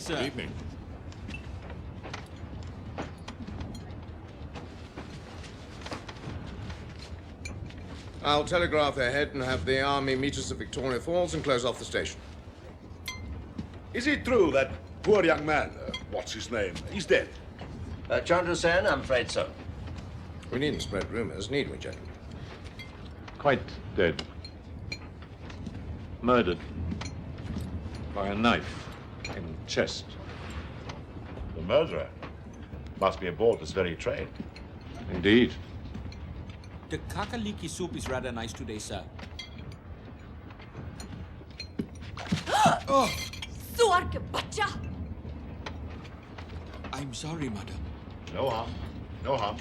sir. Good evening. I'll telegraph ahead and have the army meet us at Victoria Falls and close off the station. Is it true that poor young man, what's his name, is dead? Chandra Sen, I'm afraid so. We needn't spread rumors, need we, gentlemen? Quite dead. Murdered. By a knife in the chest. The murderer must be aboard this very train. Indeed. The kakaliki soup is rather nice today, sir. Oh! Suar ke bacha! I'm sorry, madam. No harm. No harm.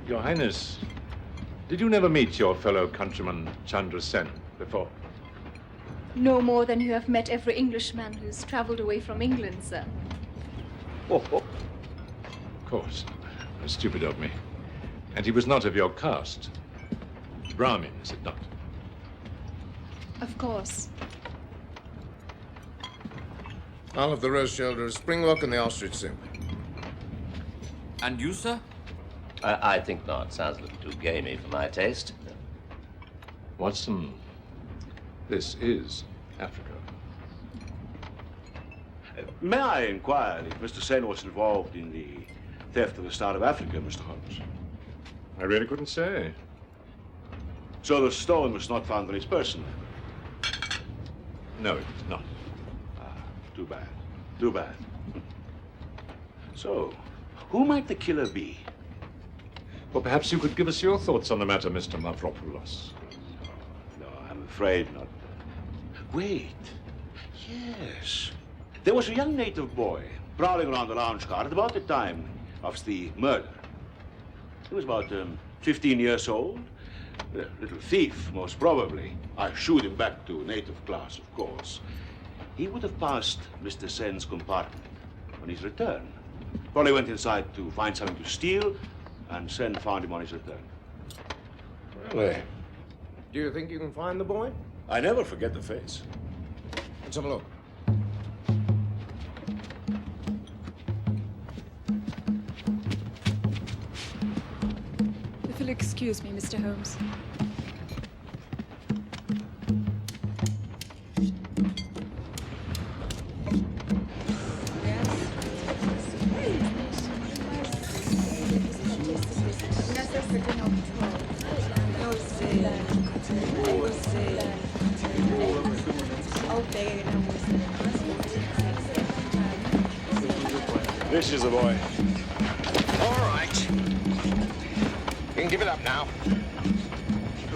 Your Highness, did you never meet your fellow countryman Chandra Sen before? No more than you have met every Englishman who's traveled away from England, sir. Oh. Of course. Stupid of me. And he was not of your caste. Brahmin, is it not? Of course. I'll have the roast shoulder of springbok and the ostrich soup. And you, sir? I think not. Sounds a little too gamey for my taste. Watson, this is Africa. May I inquire if Mr. Sen was involved in the theft of the Star of Africa, Mr. Holmes? I really couldn't say. So the stone was not found on his person? No, it was not. Too bad. Too bad. So, who might the killer be? Well, perhaps you could give us your thoughts on the matter, Mr. Mavropoulos. No, I'm afraid not. Wait. Yes. There was a young native boy prowling around the lounge car at about the time of the murder. He was about 15 years old. A little thief, most probably. I shooed him back to native class, of course. He would have passed Mr. Sen's compartment on his return. Probably went inside to find something to steal, and Sen found him on his return. Really? Do you think you can find the boy? I never forget the face. Let's have a look. If you'll excuse me, Mr. Holmes. This is the boy. All right. You can give it up now.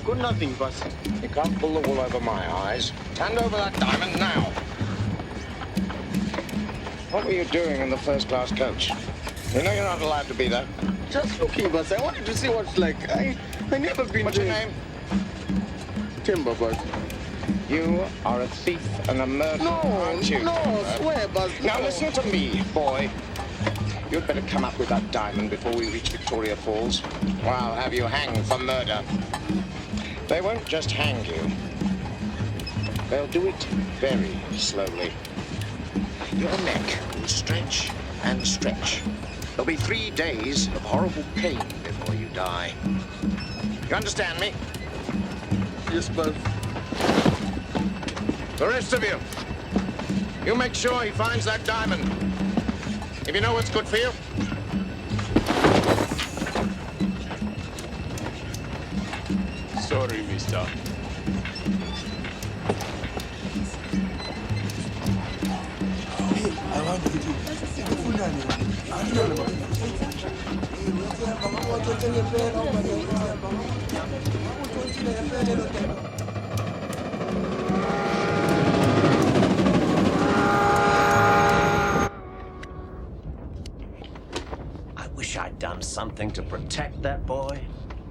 Good nothing, boss. You can't pull the wool over my eyes. Hand over that diamond now. What were you doing in the first-class coach? You know you're not allowed to be there. Just looking, boss. I wanted to see what's like. I never been. What's your name? Timber, boss. You are a thief and a murderer, aren't you? No, swear, boss. Now listen to me, boy. You'd better come up with that diamond before we reach Victoria Falls, or I'll have you hanged for murder. They won't just hang you. They'll do it very slowly. Your neck will stretch and stretch. There'll be 3 days of horrible pain before you die. You understand me? Yes, boss. The rest of you, you make sure he finds that diamond. If you know what's good for you. Sorry, mister. I wish I'd done something to protect that boy.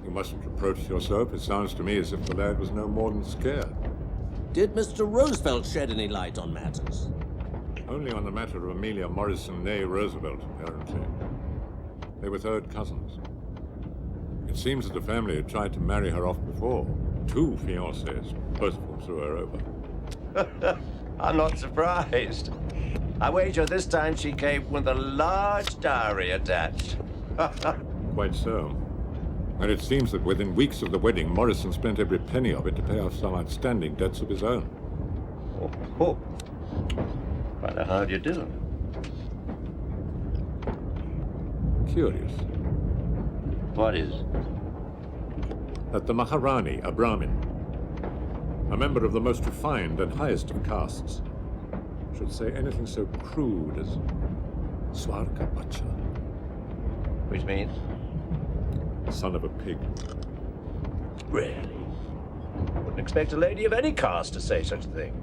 You mustn't reproach yourself. It sounds to me as if the lad was no more than scared. Did Mr. Roosevelt shed any light on matters? Only on the matter of Amelia Morrison, née Roosevelt, apparently. They were third cousins. It seems that the family had tried to marry her off before. 2 fiancés, both of them threw her over. I'm not surprised. I wager this time she came with a large dowry attached. Quite so. And it seems that within weeks of the wedding, Morrison spent every penny of it to pay off some outstanding debts of his own. Oh. Rather how'd you do? Curious. What is? That the Maharani, a Brahmin, a member of the most refined and highest of castes, should say anything so crude as Swarka Bacha. Which means? Son of a pig. Really? Wouldn't expect a lady of any caste to say such a thing.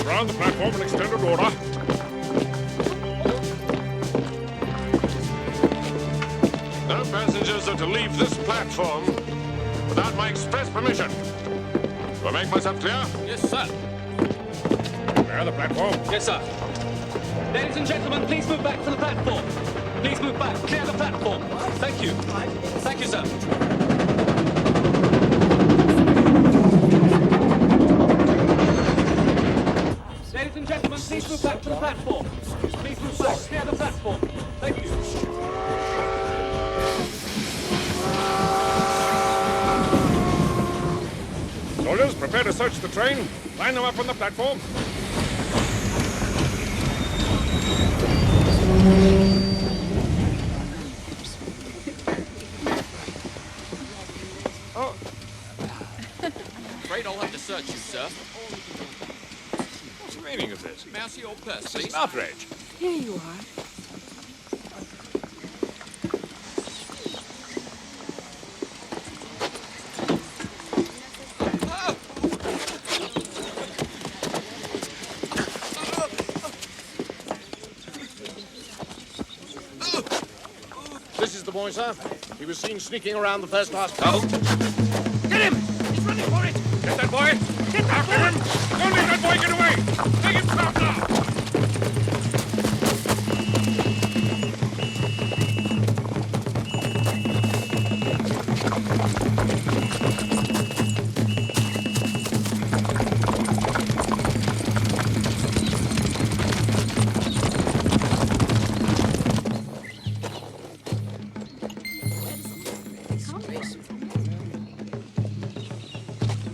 Round the platform in extended order. No passengers are to leave this platform without my express permission. Do I make myself clear? Yes, sir. Clear the platform. Yes, sir. Ladies and gentlemen, please move back to the platform. Please move back. Clear the platform. Thank you. Thank you, sir. Ladies and gentlemen, please move back to the platform. Please move back. Clear the platform. Thank you. Soldiers, prepare to search the train. Line them up on the platform. Oh. Afraid I'll have to search you, sir. What's the meaning of this? May I see your purse, This please? is an outrage. Here you are. This is the boy, sir. He was seen sneaking around the first-class car. Get him! He's running for it! Get that boy! Get after him! Don't let that boy get away! Take him out now!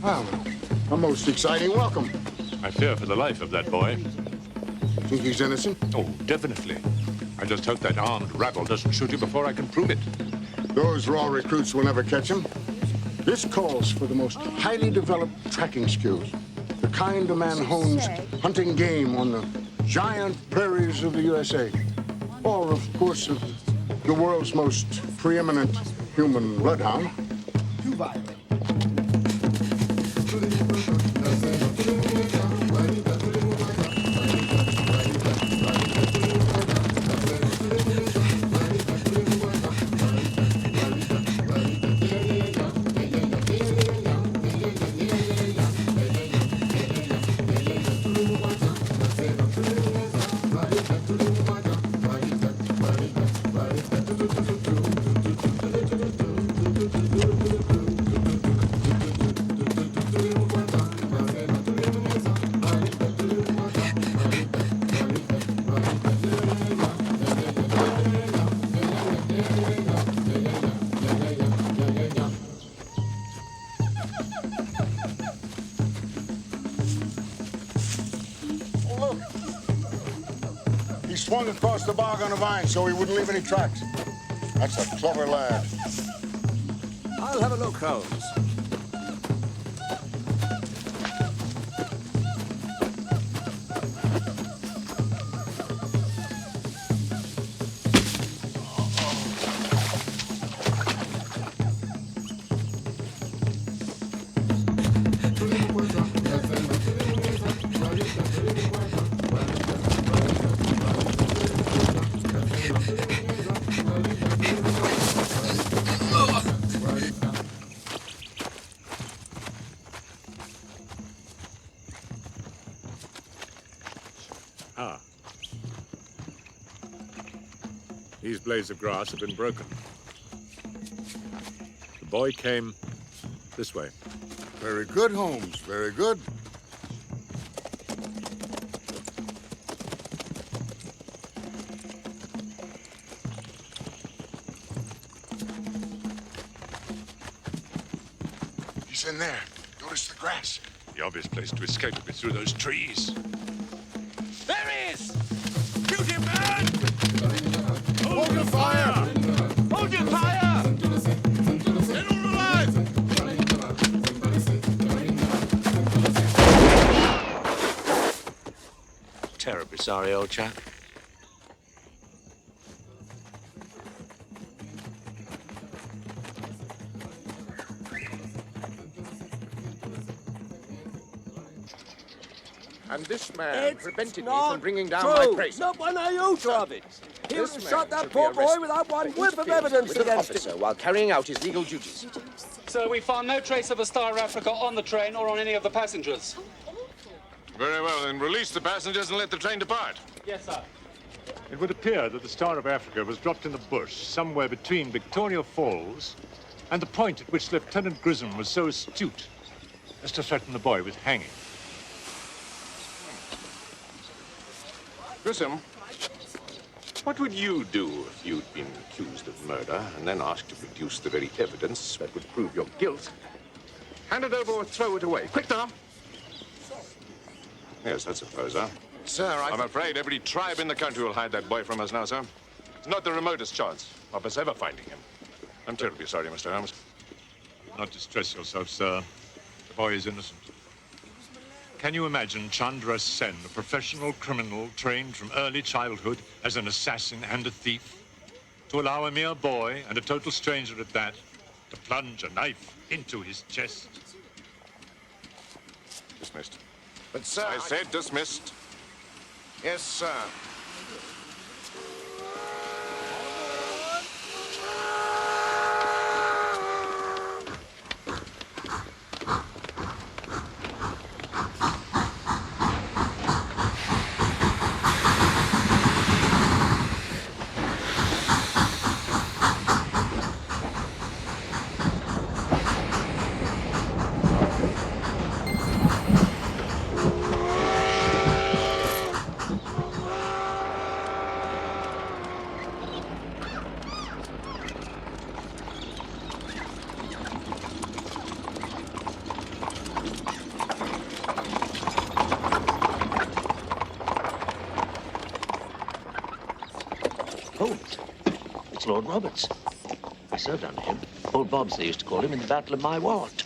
Well, a most exciting welcome. I fear for the life of that boy. Think he's innocent? Oh, definitely. I just hope that armed rabble doesn't shoot him before I can prove it. Those raw recruits will never catch him. This calls for the most highly developed tracking skills. The kind a man hones hunting game on the giant prairies of the USA. Or, of course, of the world's most preeminent human bloodhound. Too violent. swung across the bog on a vine so he wouldn't leave any tracks. That's a clever lad. I'll have a look, Holmes. Ah. These blades of grass have been broken. The boy came this way. Very good, Holmes. Very good. He's in there. Notice the grass. The obvious place to escape would be through those trees. There he is! Shoot him, man! Hold your fire! Hold your fire! Dead or alive! Terribly sorry, old chap. And this man prevented me from bringing down true. my prey. Not one iota of it. He would This have man shot that should be poor boy arrested without one for whiff of interfering evidence with an against officer him. while carrying out his legal duties. Sir, we found no trace of a Star of Africa on the train or on any of the passengers. Very well, then release the passengers and let the train depart. Yes, sir. It would appear that the Star of Africa was dropped in the bush somewhere between Victoria Falls and the point at which Lieutenant Grissom was so astute as to threaten the boy with hanging. Grissom, what would you do if you'd been accused of murder and then asked to produce the very evidence that would prove your guilt? Hand it over or throw it away. Quick now! Yes, that's a poser. Sir, I'm afraid every tribe in the country will hide that boy from us now, sir. It's not the remotest chance of us ever finding him. I'm terribly sorry, Mr. Holmes. Do not distress yourself, sir. The boy is innocent. Can you imagine Chandra Sen, a professional criminal trained from early childhood as an assassin and a thief, to allow a mere boy, and a total stranger at that, to plunge a knife into his chest? Dismissed. but sir, I said dismissed. yes, sir. Holmes. It's Lord Roberts. I served under him. Old Bobs, they used to call him, in the Battle of my Warrant.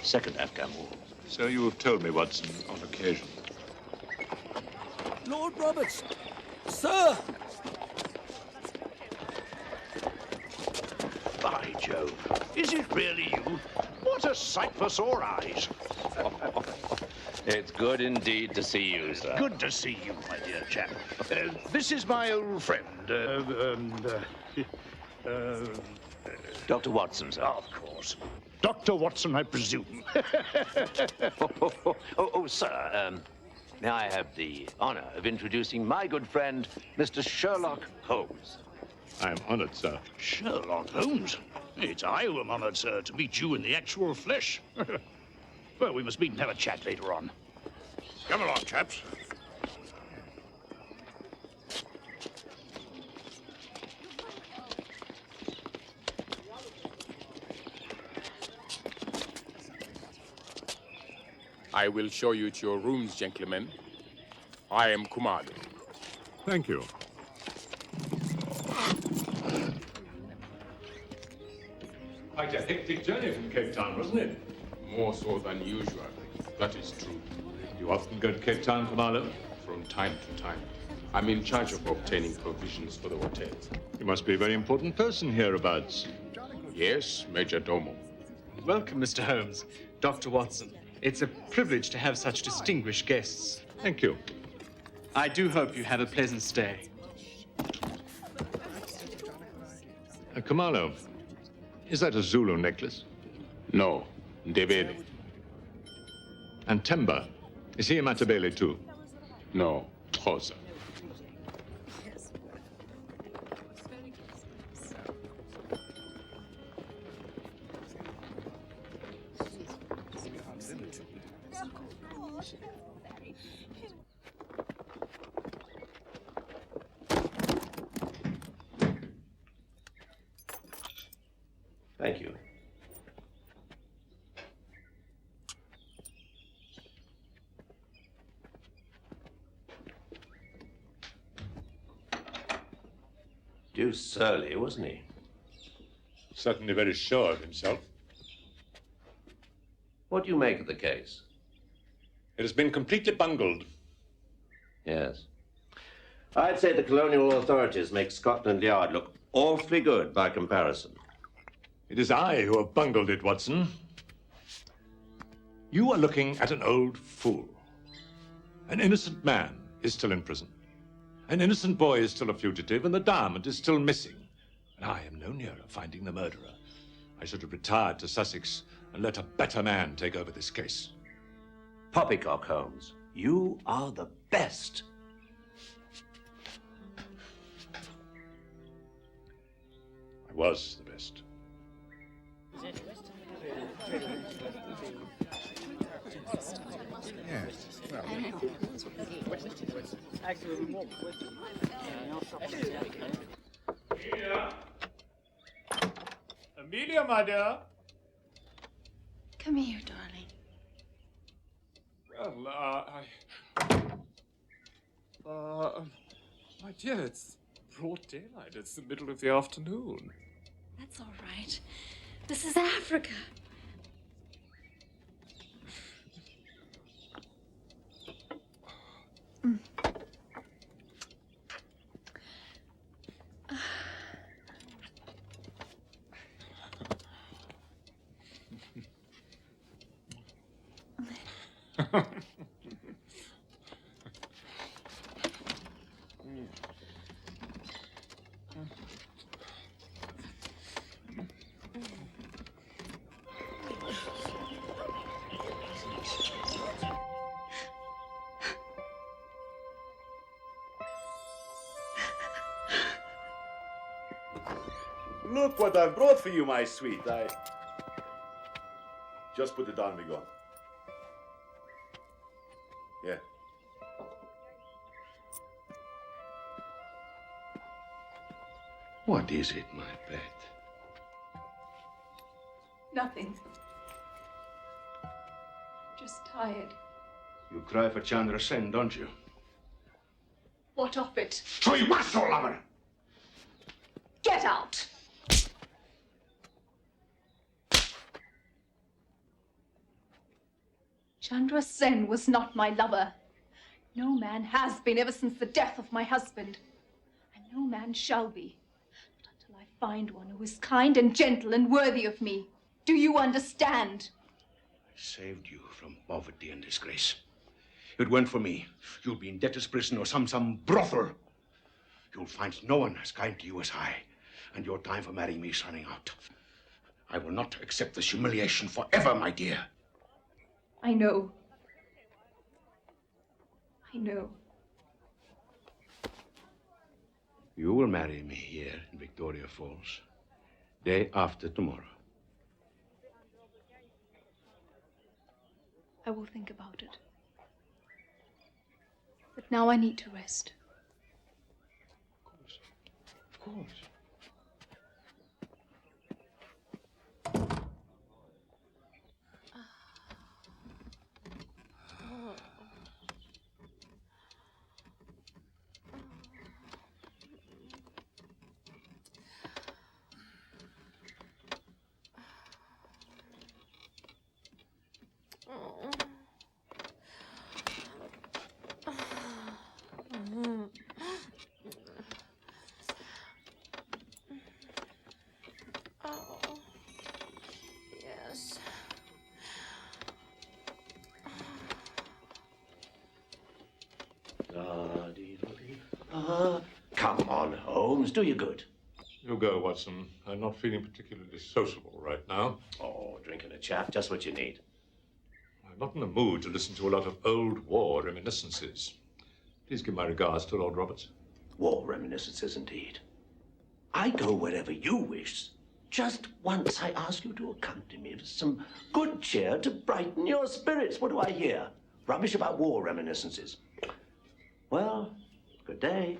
Second Afghan War. So you have told me, Watson, on occasion. Lord Roberts, sir! By Jove. Is it really you? What a sight for sore eyes. It's good indeed to see you, sir. Good to see you, my dear chap. This is my old friend, Dr. Watson, sir. Of course. Dr. Watson, I presume. Sir, may I have the honor of introducing my good friend, Mr. Sherlock Holmes? I am honored, sir. Sherlock Holmes? It's I who am honored, sir, to meet you in the actual flesh. Well, we must meet and have a chat later on. Come along, chaps. I will show you to your rooms, gentlemen. I am Kumar. Thank you. Quite a hectic journey from Cape Town, wasn't it? More so than usual. That is true. You often go to Cape Town, Kamalo? From time to time. I'm in charge of obtaining provisions for the hotel. You must be a very important person hereabouts. Yes, Major Domo. Welcome, Mr. Holmes. Dr. Watson. It's a privilege to have such distinguished guests. Thank you. I do hope you have a pleasant stay. Kamalo, is that a Zulu necklace? No, Ndebele. And Temba, is he a Matabele too? No, Xhosa. Thank you. Deuced surly, wasn't he? Certainly very sure of himself. What do you make of the case? It has been completely bungled. Yes. I'd say the colonial authorities make Scotland Yard look awfully good by comparison. It is I who have bungled it, Watson. You are looking at an old fool. An innocent man is still in prison. An innocent boy is still a fugitive, and the diamond is still missing. And I am no nearer finding the murderer. I should have retired to Sussex and let a better man take over this case. Poppycock, Holmes. You are the best. I was the best. Amelia, my dear. Come here, darling. Well, my dear, it's broad daylight. It's the middle of the afternoon. That's all right. This is Africa. Look what I've brought for you, my sweet. Just put it on me, go. Yeah. What is it, my pet? Nothing. Just tired. You cry for Chandra Sen, don't you? What of it? So you must, old lover! Get out! Chandra Sen was not my lover. No man has been ever since the death of my husband. And no man shall be. Not until I find one who is kind and gentle and worthy of me. Do you understand? I saved you from poverty and disgrace. If it weren't for me, you'd be in debtor's prison or some brothel. You'll find no one as kind to you as I. And your time for marrying me is running out. I will not accept this humiliation forever, my dear. I know. I know. You will marry me here in Victoria Falls, day after tomorrow. I will think about it. But now I need to rest. Of course. Come on, Holmes. Do you good. You go, Watson. I'm not feeling particularly sociable right now. Oh, drinking a chat, just what you need. I'm not in the mood to listen to a lot of old war reminiscences. Please give my regards to Lord Roberts. War reminiscences, indeed. I go wherever you wish. Just once I ask you to accompany me with some good cheer to brighten your spirits. What do I hear? Rubbish about war reminiscences. Well, good day.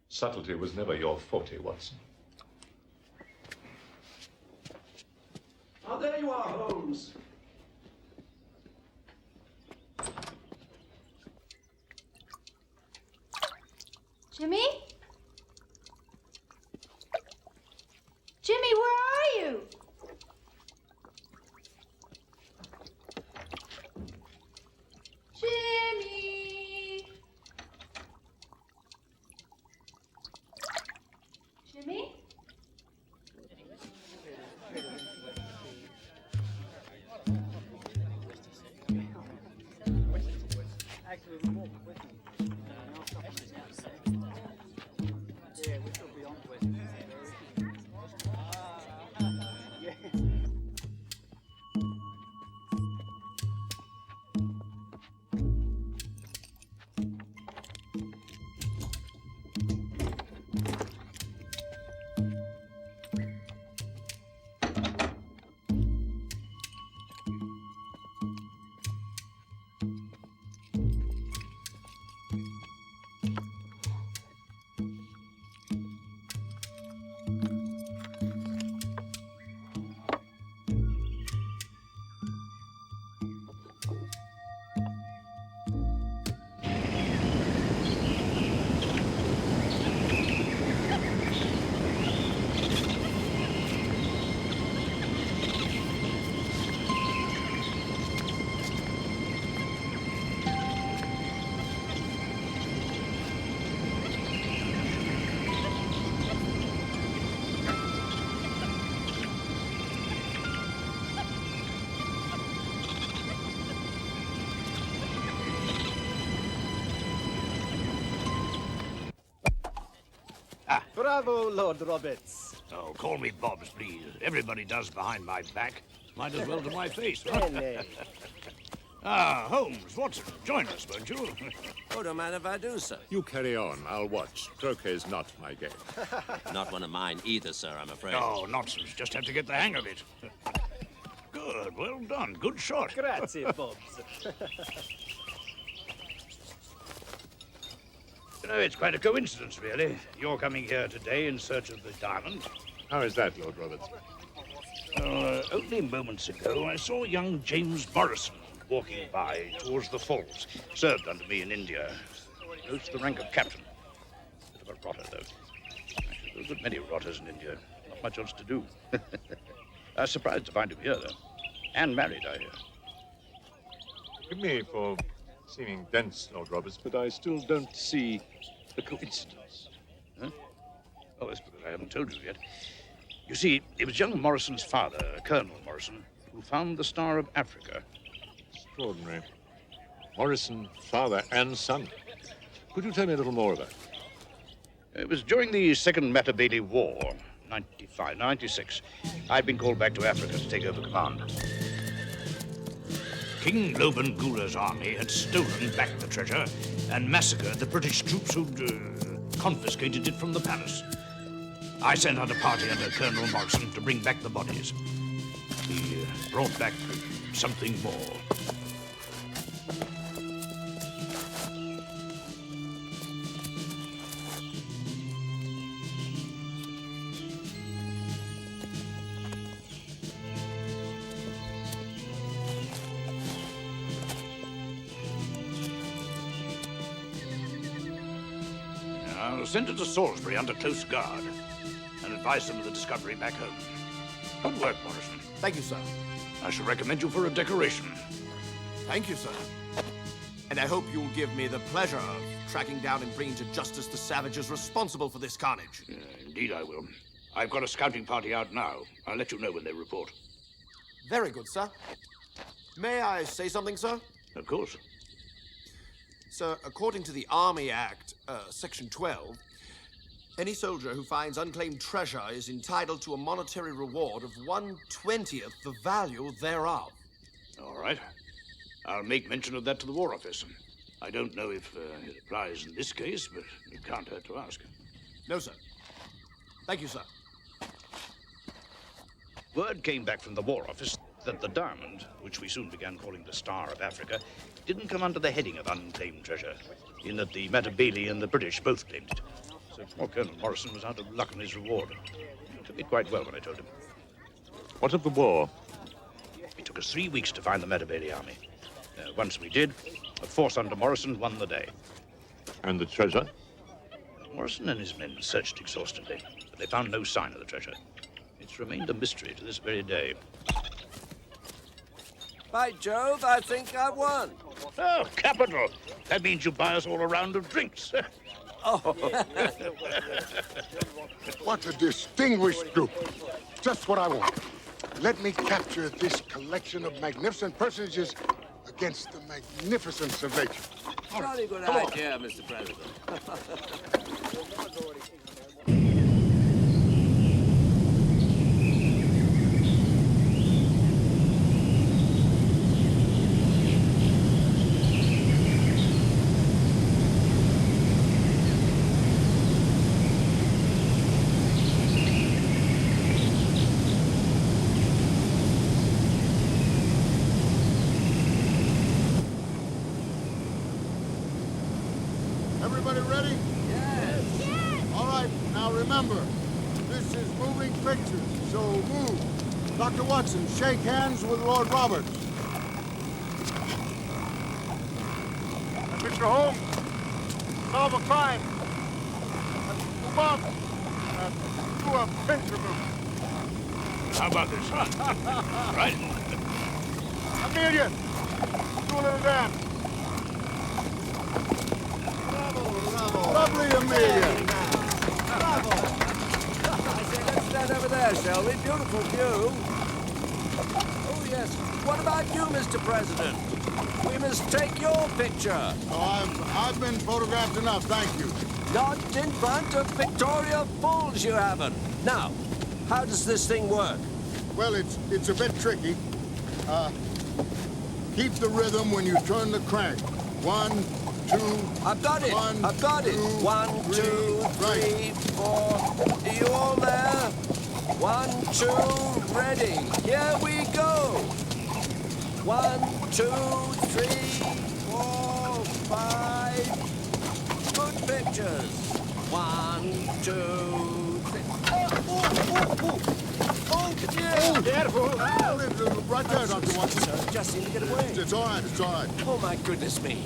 Subtlety was never your forte, Watson. Oh, there you are, Holmes. Jimmy? Jimmy, where are you? Jimmy! Jimmy? Bravo, Lord Roberts. Oh, call me Bobs, please. Everybody does behind my back. Might as well to my face, huh? Holmes, Watson, join us, won't you? Oh, don't mind if I do, sir. You carry on. I'll watch. Croquet's not my game. Not one of mine either, sir, I'm afraid. Oh, nonsense. Just have to get the hang of it. Good. Well done. Good shot. Grazie, Bobs. You know, it's quite a coincidence, really. You're coming here today in search of the diamond. How is that, Lord Roberts? Only moments ago, I saw young James Morrison walking by towards the falls. Served under me in India. Rose to the rank of captain. Bit of a rotter, though. Actually, there are a good many rotters in India. Not much else to do. I was surprised to find him here, though. And married, I hear. Forgive me for seeming dense, Lord Roberts, but I still don't see the coincidence. Huh? Oh, that's because I haven't told you yet. You see, it was young Morrison's father, Colonel Morrison, who found the Star of Africa. Extraordinary. Morrison, father and son. Could you tell me a little more about it? It was during the Second Matabele War, 96. I'd been called back to Africa to take over command. King Loban Gula's army had stolen back the treasure and massacred the British troops who'd confiscated it from the palace. I sent out a party under Colonel Morrison to bring back the bodies. He brought back something more. I'll send it to Salisbury under close guard and advise them of the discovery back home. Good work, Morrison. Thank you, sir. I shall recommend you for a decoration. Thank you, sir. And I hope you'll give me the pleasure of tracking down and bringing to justice the savages responsible for this carnage. Indeed I will. I've got a scouting party out now. I'll let you know when they report. Very good, sir. May I say something, sir? Of course. Sir, according to the Army Act, Section 12, any soldier who finds unclaimed treasure is entitled to a monetary reward of 1/20th the value thereof. All right. I'll make mention of that to the War Office. I don't know if it applies in this case, but it can't hurt to ask. No, sir. Thank you, sir. Word came back from the War Office that the diamond, which we soon began calling the Star of Africa, didn't come under the heading of unclaimed treasure, in that the Matabele and the British both claimed it. So poor Colonel Morrison was out of luck on his reward. He took it quite well when I told him. What of the war? It took us 3 weeks to find the Matabele army. Once we did, a force under Morrison won the day. And the treasure? Morrison and his men searched exhaustively, but they found no sign of the treasure. It's remained a mystery to this very day. By Jove, I think I won. Oh, capital! That means you buy us all a round of drinks. Oh. What a distinguished group. Just what I want. Let me capture this collection of magnificent personages against the magnificence of nature. Jolly good Come on. idea, Mr. President. Everybody ready? Yes. All right, now remember, this is moving pictures, so move. Dr. Watson, shake hands with Lord Roberts. Mr. Holmes, solve a crime. Move up. Do a pincer move. How about this? Right. Amelia, do a little dance. Lovely, Amelia. Bravo. I say, let's stand over there, shall we? Beautiful view. Oh, yes. What about you, Mr. President? We must take your picture. Oh, I've been photographed enough, thank you. Not in front of Victoria Falls, you haven't. Now, how does this thing work? Well, it's a bit tricky. Keep the rhythm when you turn the crank. 1, 2. I've got it. I've got it. 1, 2, 3, 4. Are you all there? 1, 2, ready. Here we go. 1, 2, 3, 4, 5. Good pictures. 1, 2, 3. Oh, dear. Careful. Right there, Dr. Watson. Sir, just seemed to get away. It's all right, it's all right. Oh, my goodness me.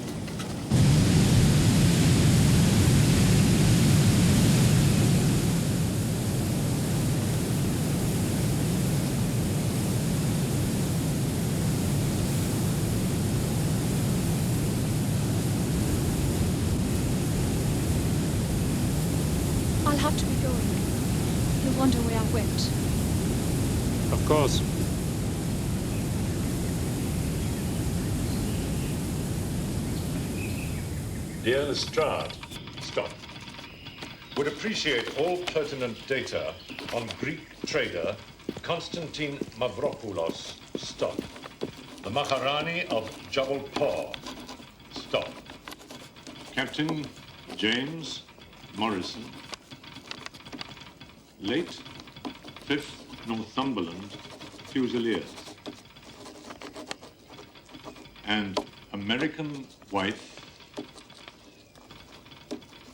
I'll have to be going. You'll wonder where I went. Of course. Dear Lestrade, stop. Would appreciate all pertinent data on Greek trader Constantine Mavropoulos. Stop. The Maharani of Jabalpur. Stop. Captain James Morrison. Late 5th Northumberland Fusiliers. And American wife,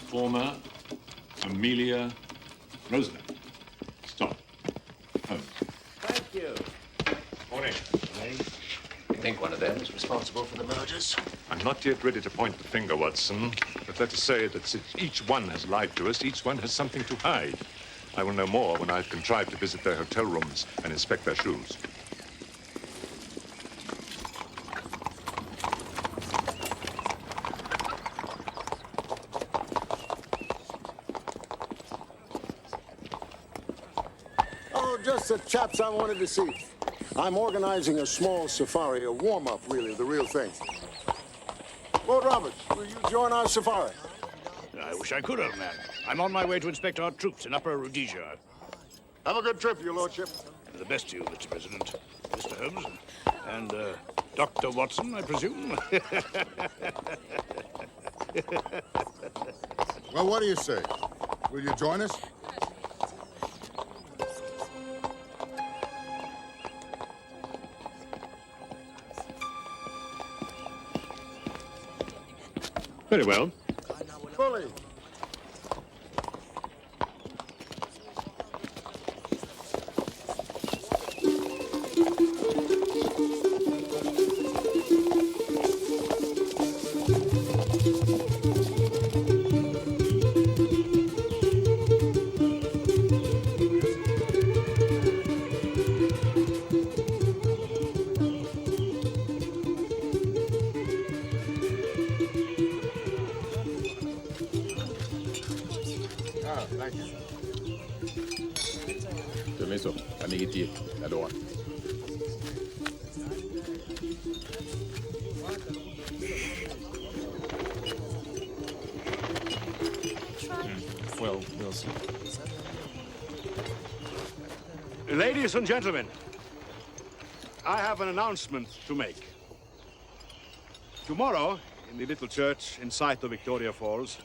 former Amelia Roosevelt. Stop. Holmes. Thank you. Morning. You think one of them is responsible for the murders? I'm not yet ready to point the finger, Watson. But let us say that since each one has lied to us, each one has something to hide. I will know more when I've contrived to visit their hotel rooms and inspect their shoes. just the chaps I wanted to see. I'm organizing a small safari, a warm-up, really, the real thing. Lord Roberts, will you join our safari? I wish I could, old man. I'm on my way to inspect our troops in Upper Rhodesia. Have a good trip, your lordship. And the best to you, Mr. President. Mr. Holmes. And, Dr. Watson, I presume? Well, what do you say? Will you join us? Very well. Fully. Permesso, amiguiti, allora. Well, we'll see. Ladies and gentlemen, I have an announcement to make. Tomorrow, in the little church in sight of Victoria Falls,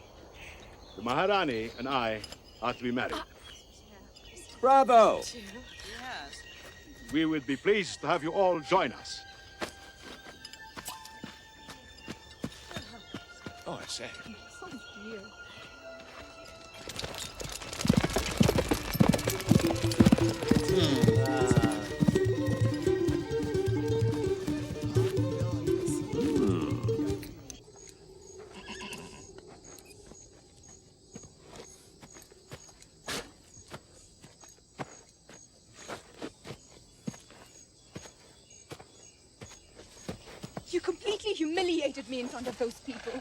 the Maharani and I are to be married. Bravo! We would be pleased to have you all join us. Oh, I say. You completely humiliated me in front of those people.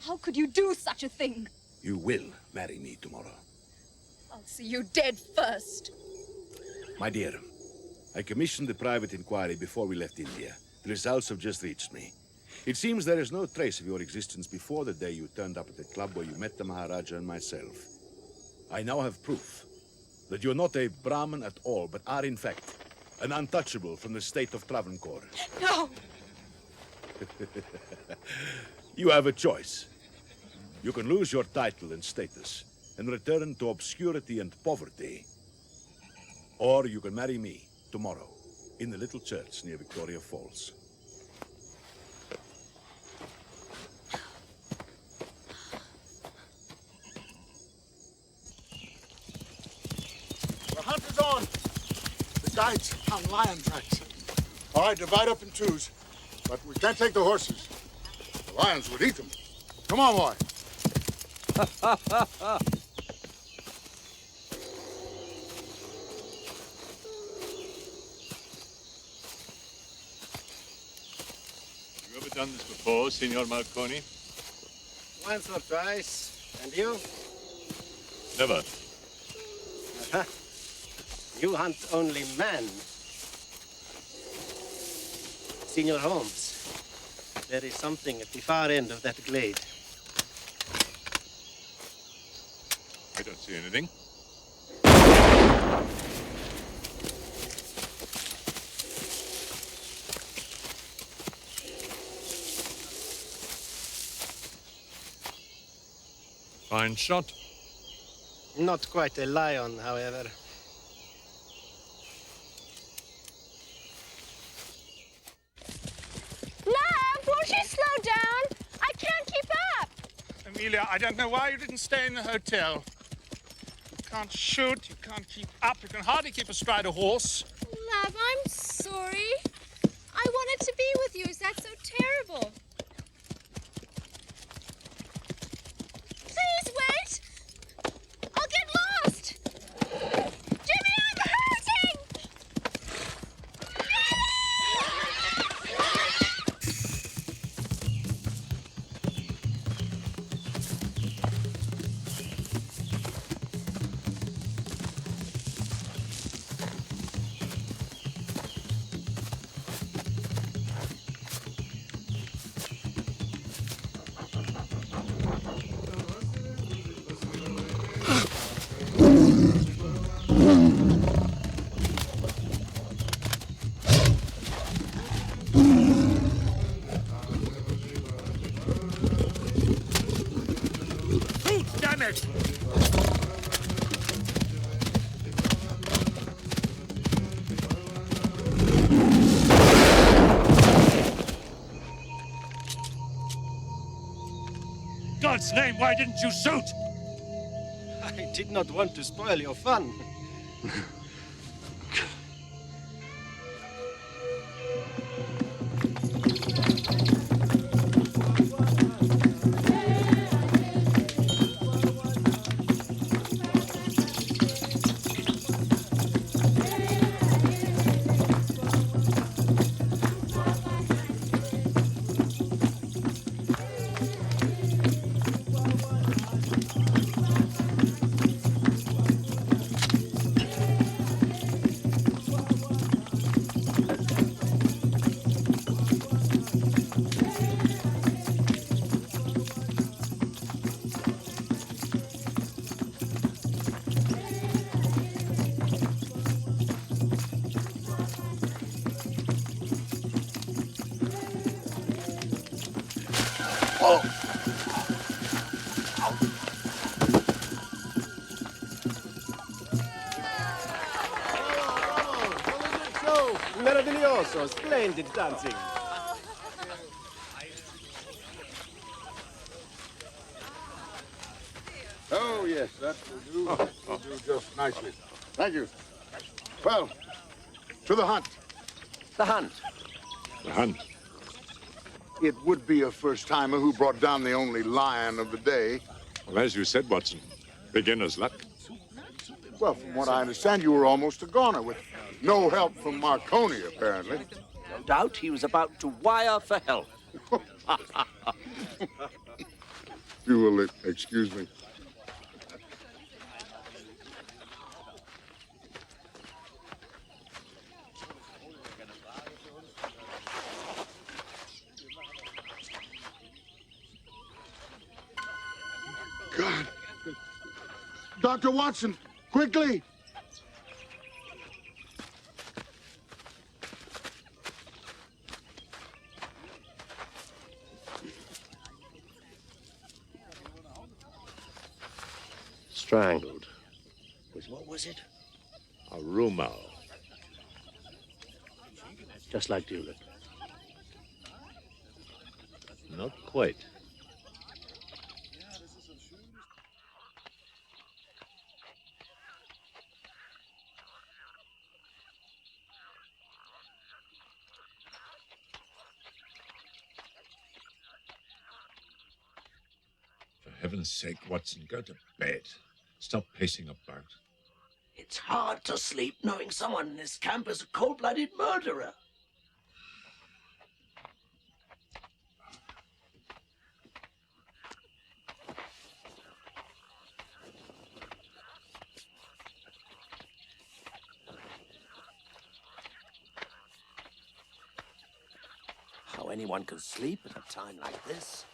How could you do such a thing? You will marry me tomorrow. I'll see you dead first. My dear, I commissioned a private inquiry before we left India. The results have just reached me. It seems there is no trace of your existence before the day you turned up at the club where you met the Maharaja and myself. I now have proof that you're not a Brahmin at all, but are in fact an untouchable from the state of Travancore. No! You have a choice. You can lose your title and status and return to obscurity and poverty. Or you can marry me tomorrow in the little church near Victoria Falls. The hunt is on. The guides found lion tracks. All right, divide up in twos. But we can't take the horses. The lions would eat them. Come on, boy. You ever done this before, Signor Marconi? Once or twice. And you? Never. You hunt only men. Signor Holmes, there is something at the far end of that glade. I don't see anything. Fine shot. Not quite a lion, however. Won't you slow down? I can't keep up. Amelia, I don't know why you didn't stay in the hotel. You can't shoot, you can't keep up, you can hardly keep astride a horse. Love, I'm sorry. I wanted to be with you. Is that so terrible? Please wait. I'll get lost. Jimmy, I'm hurting. damn it! God's name, why didn't you shoot? I did not want to spoil your fun. Meraviglioso, splendid dancing. Oh, yes, that will do. Will do just nicely. Thank you. Well, to the hunt. The hunt. The hunt. It would be a first-timer who brought down the only lion of the day. Well, as you said, Watson, beginner's luck. Well, from what I understand, you were almost a goner with no help from Marconi, apparently. No doubt he was about to wire for help. You will excuse me. God. Dr. Watson, quickly! Strangled. With what was it? A rumor. Just like Doolittle. Not quite. For heaven's sake, Watson, go to bed. Stop pacing about. It's hard to sleep knowing someone in this camp is a cold-blooded murderer. How anyone can sleep at a time like this?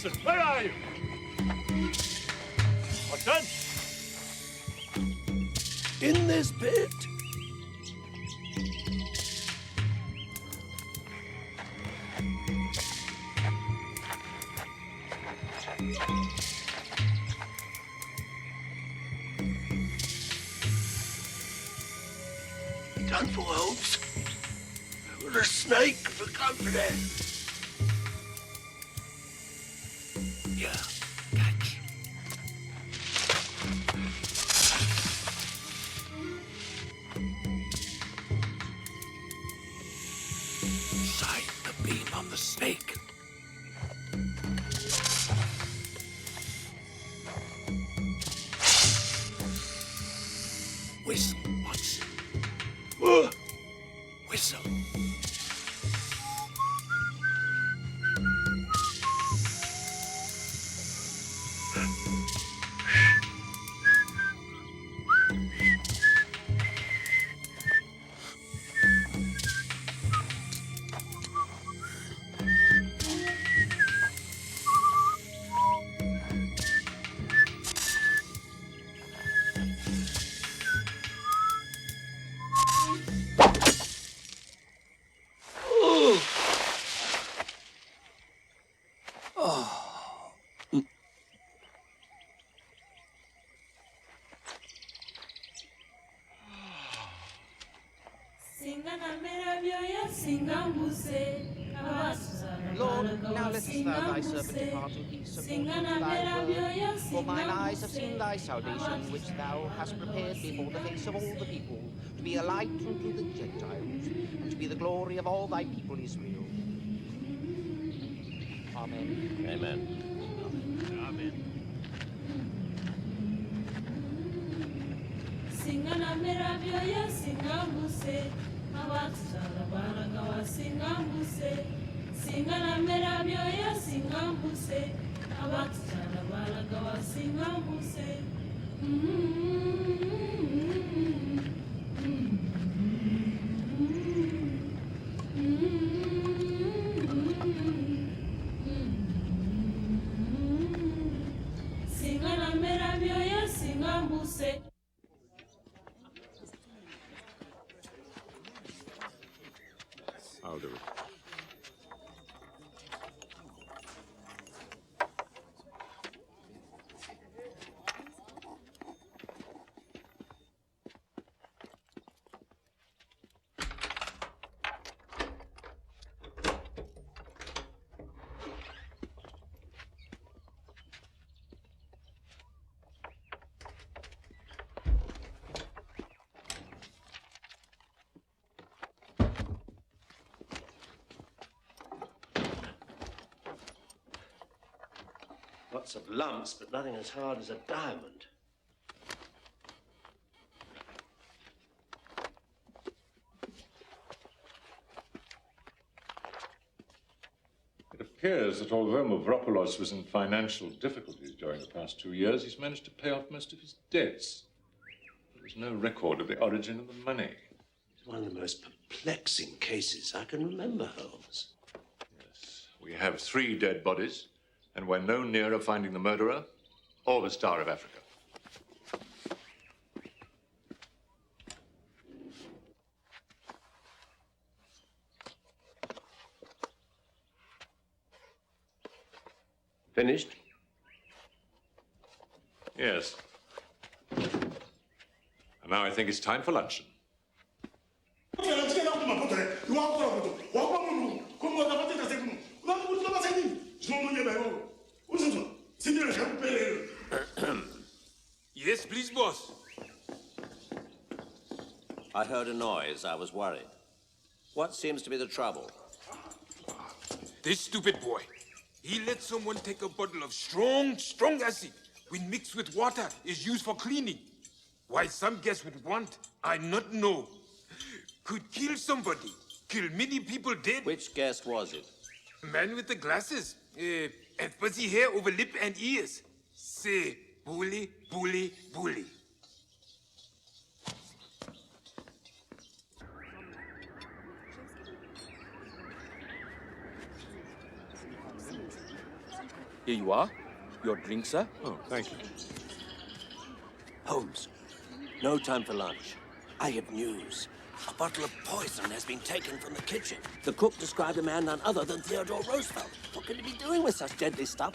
Watson, where are you? Watson? In this pit. Done for, Holmes. With a snake for company. Yeah, catch. Sight the beam on the snake. Whistle, Watson. Whistle. Lord, now lettest thou thy servant depart in peace according to thy word. For mine eyes have seen thy salvation, which thou hast prepared before the face of all the people, to be a light unto the Gentiles, and to be the glory of all thy people Israel. Amen. Amen. Singana meravyo ya singambuse, awatutala baraka wa singambuse. Singana meravyo ya singambuse, awatutala baraka wa singambuse. Singana meravyo ya singambuse. I'll do it. Lots of lumps, but nothing as hard as a diamond. It appears that although Mavropoulos was in financial difficulties during the past 2 years, he's managed to pay off most of his debts. There's no record of the origin of the money. It's one of the most perplexing cases I can remember, Holmes. Yes, we have 3 dead bodies, and we're no nearer finding the murderer or the Star of Africa. Finished? Yes. And now I think it's time for luncheon. Yes, please, boss. I heard a noise. I was worried. What seems to be the trouble? This stupid boy. He let someone take a bottle of strong acid, when mixed with water, is used for cleaning. Why some guests would want, I not know. Could kill somebody, kill many people dead. Which guest was it? Man with the glasses, and fuzzy hair over lip and ears. Say, bully, bully, bully. Here you are. Your drink, sir. Oh, thank you. Holmes, no time for lunch. I have news. A bottle of poison has been taken from the kitchen. The cook described a man none other than Theodore Roosevelt. What could he be doing with such deadly stuff?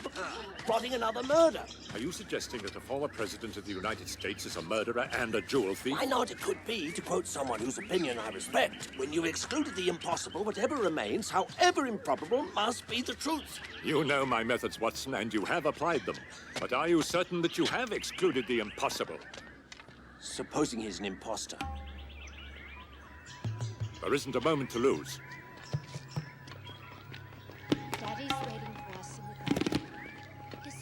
Plotting another murder. Are you suggesting that a former president of the United States is a murderer and a jewel thief? Why not? It could be, to quote someone whose opinion I respect, when you've excluded the impossible, whatever remains, however improbable, must be the truth. You know my methods, Watson, and you have applied them. But are you certain that you have excluded the impossible? Supposing he's an imposter. There isn't a moment to lose. Daddy's waiting for us in the garden. This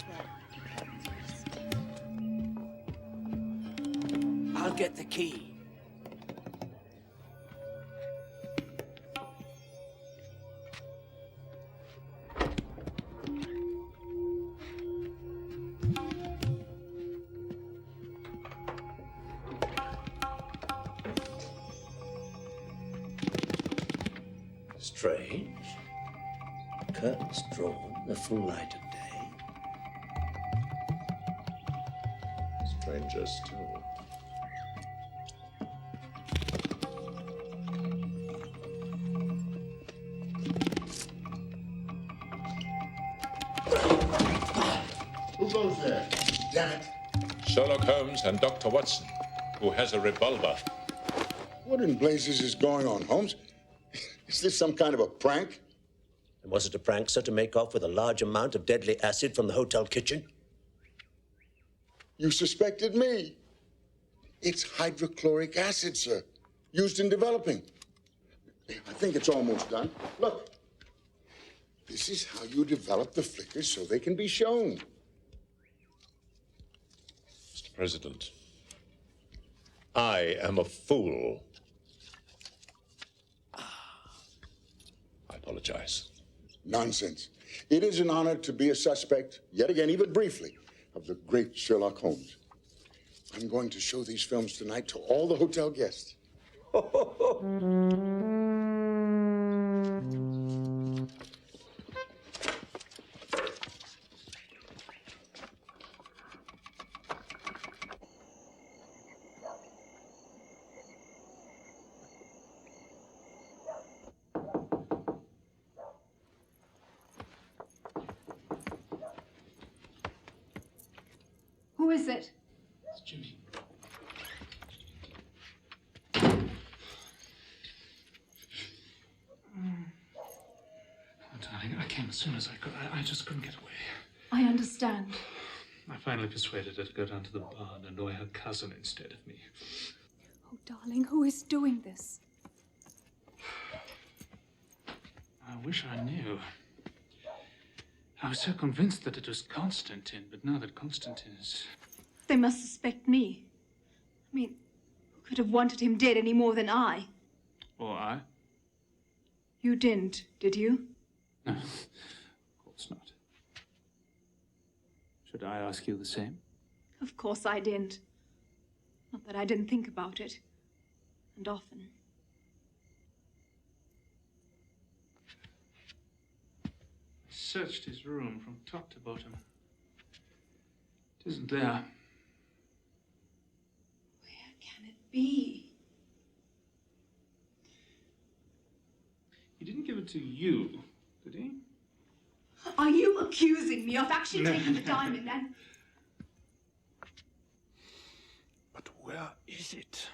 way. I'll get the key. Strange. Curtains drawn in the full light of day. Stranger still. Who goes there? Damn it. Sherlock Holmes and Dr. Watson, who has a revolver. What in blazes is going on, Holmes? Is this some kind of a prank? And was it a prank, sir, to make off with a large amount of deadly acid from the hotel kitchen? You suspected me. It's hydrochloric acid, sir, used in developing. I think it's almost done. Look. This is how you develop the flickers so they can be shown. Mr. President, I am a fool. I apologize. Nonsense. It is an honor to be a suspect, yet again, even briefly, of the great Sherlock Holmes. I'm going to show these films tonight to all the hotel guests. Who is it? It's Jimmy. Oh, darling, I came as soon as I could. I just couldn't get away. I understand. I finally persuaded her to go down to the bar and annoy her cousin instead of me. Oh, darling, who is doing this? I wish I knew. I was so convinced that it was Constantine, but now that Constantine is... They must suspect me. I mean, who could have wanted him dead any more than I? Or I? You didn't, did you? No, of course not. Should I ask you the same? Of course I didn't. Not that I didn't think about it. And often. I searched his room from top to bottom. It isn't there. Where can it be? He didn't give it to you, did he? Are you accusing me of actually taking the diamond and... But where is it?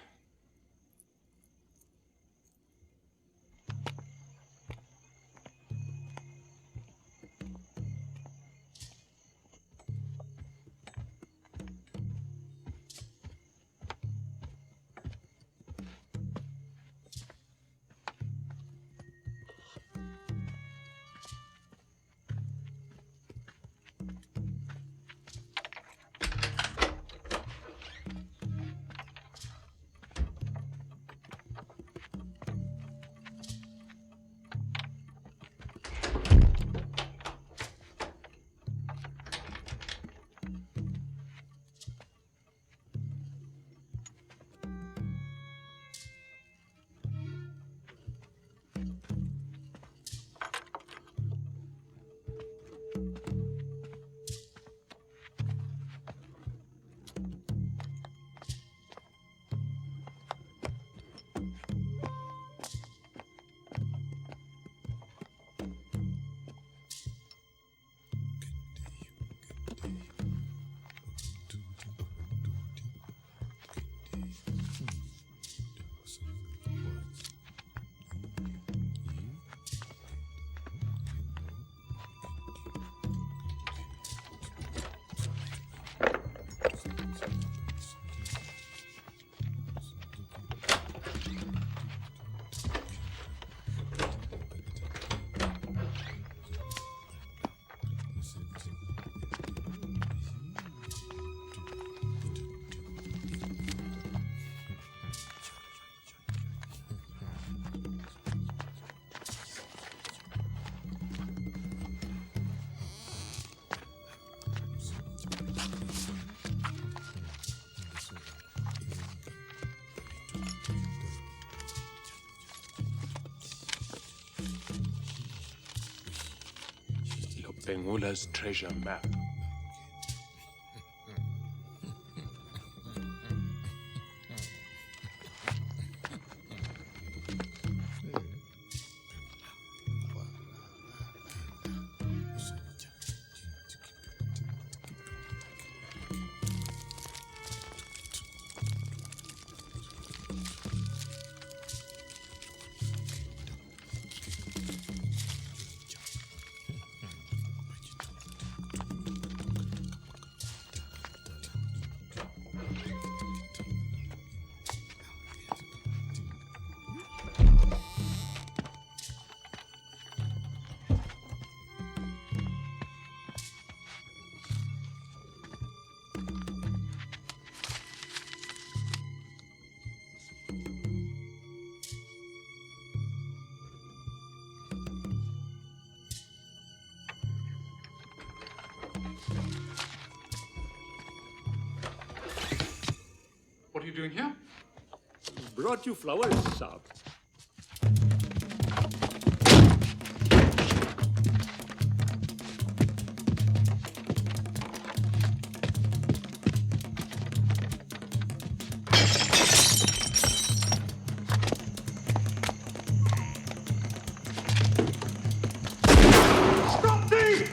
Bengula's treasure map. What are you doing here? Brought you flowers, sir. Stop thee!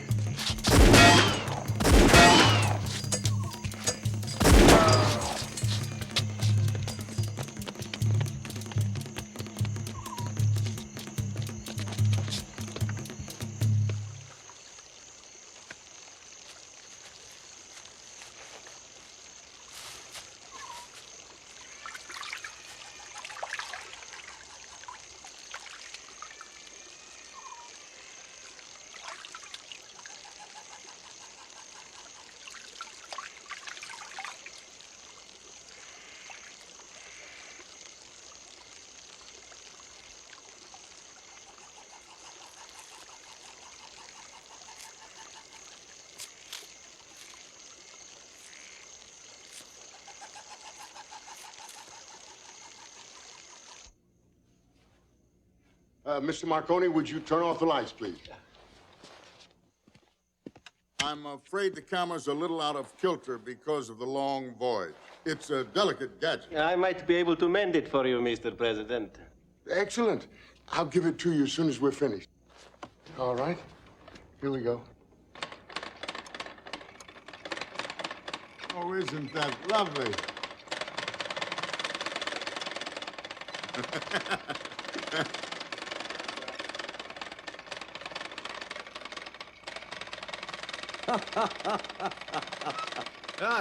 Mr. Marconi, would you turn off the lights, please? I'm afraid the camera's a little out of kilter because of the long voyage. It's a delicate gadget. I might be able to mend it for you, Mr. President. Excellent. I'll give it to you as soon as we're finished. All right. Here we go. Oh, isn't that lovely?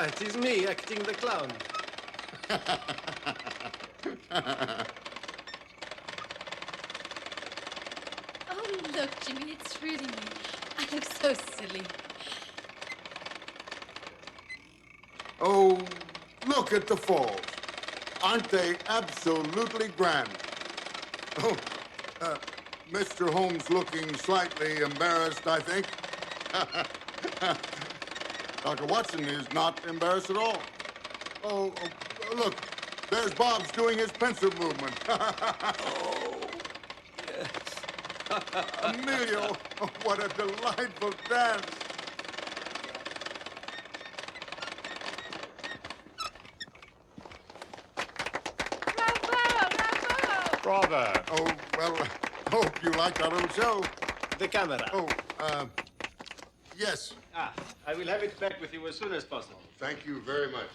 It is me acting the clown. Oh, look, Jimmy, it's really me. I look so silly. Oh, look at the falls. Aren't they absolutely grand? Oh, Mr. Holmes looking slightly embarrassed, I think. Dr. Watson is not embarrassed at all. Oh, look, there's Bob's doing his pensive movement. Oh, yes. Emilio, what a delightful dance. Bravo! Oh, well, hope you liked our little show. The camera. Oh, yes. I will have it back with you as soon as possible. Thank you very much.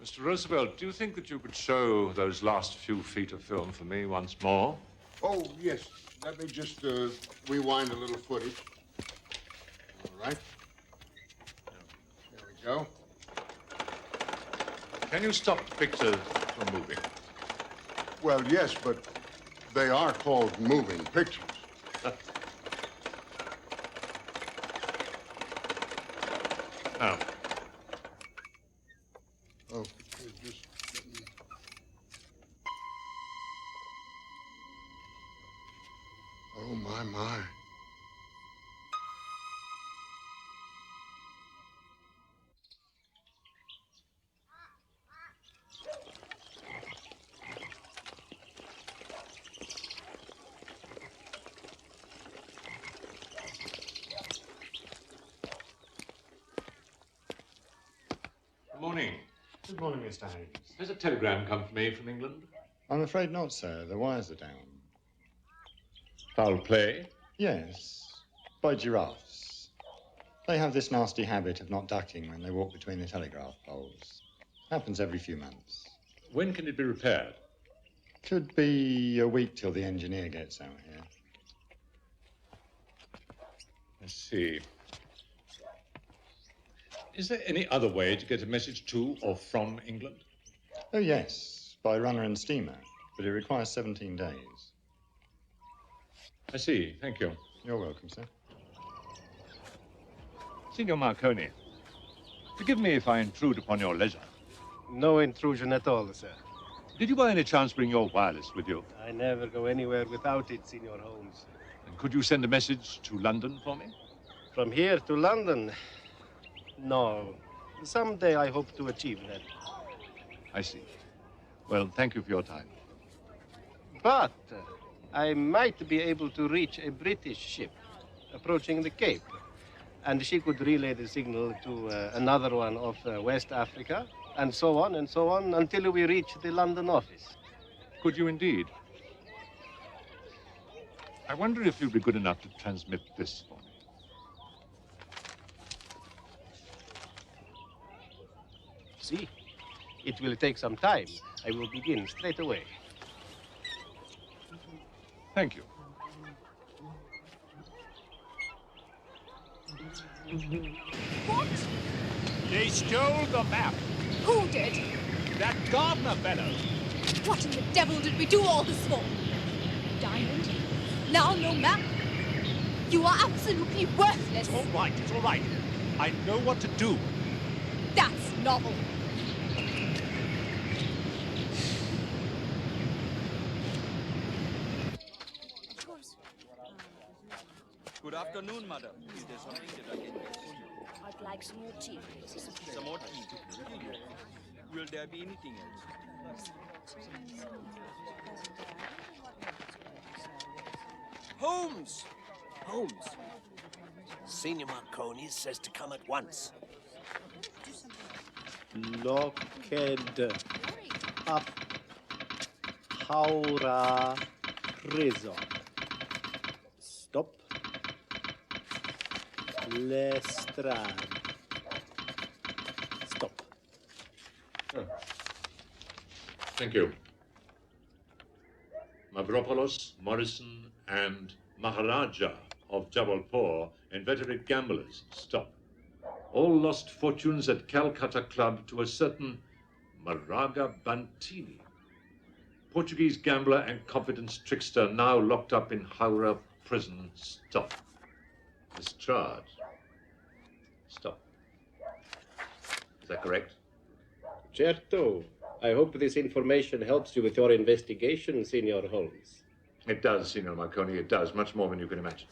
Mr. Roosevelt, do you think that you could show those last few feet of film for me once more? Oh, yes. Let me just rewind a little footage. All right. There we go. Can you stop the pictures from moving? Well, yes, but they are called moving pictures. Oh. Oh, just... Oh, my. Morning, Mr. Holmes. Has a telegram come for me from England? I'm afraid not, sir. The wires are down. Foul play? Yes, by giraffes. They have this nasty habit of not ducking when they walk between the telegraph poles. Happens every few months. When can it be repaired? Could be a week till the engineer gets out here. I see. Is there any other way to get a message to or from England? Oh, yes, by runner and steamer, but it requires 17 days. I see. Thank you. You're welcome, sir. Signor Marconi, forgive me if I intrude upon your leisure. No intrusion at all, sir. Did you by any chance bring your wireless with you? I never go anywhere without it, Signor Holmes. And could you send a message to London for me? From here to London? No. Someday I hope to achieve that. I see. Well, thank you for your time. But I might be able to reach a British ship approaching the Cape. And she could relay the signal to another one off West Africa, and so on until we reach the London office. Could you indeed? I wonder if you'd be good enough to transmit this for me. See, it will take some time. I will begin straight away. Thank you. What? They stole the map. Who did? That gardener fellow. What in the devil did we do all this for? Diamond? Now no map? You are absolutely worthless. It's all right, it's all right. I know what to do. That's novel. Of course. Good afternoon, madam. Is there something that I can do for you? I'd like some more tea, please. Some more tea. Will there be anything else? Holmes! Holmes. Senior Marconi says to come at once. Locked up Haura prison. Stop. Lestrade. Stop. Oh. Thank you. Mavropoulos, Morrison, and Maharaja of Jabalpur, inveterate gamblers. Stop. All lost fortunes at Calcutta Club to a certain Maraga Bantini, Portuguese gambler and confidence trickster, now locked up in Howrah prison. Stop. Discharge. Stop. Is that correct? Certo. I hope this information helps you with your investigation, Signor Holmes. It does, Signor Marconi, it does. Much more than you can imagine.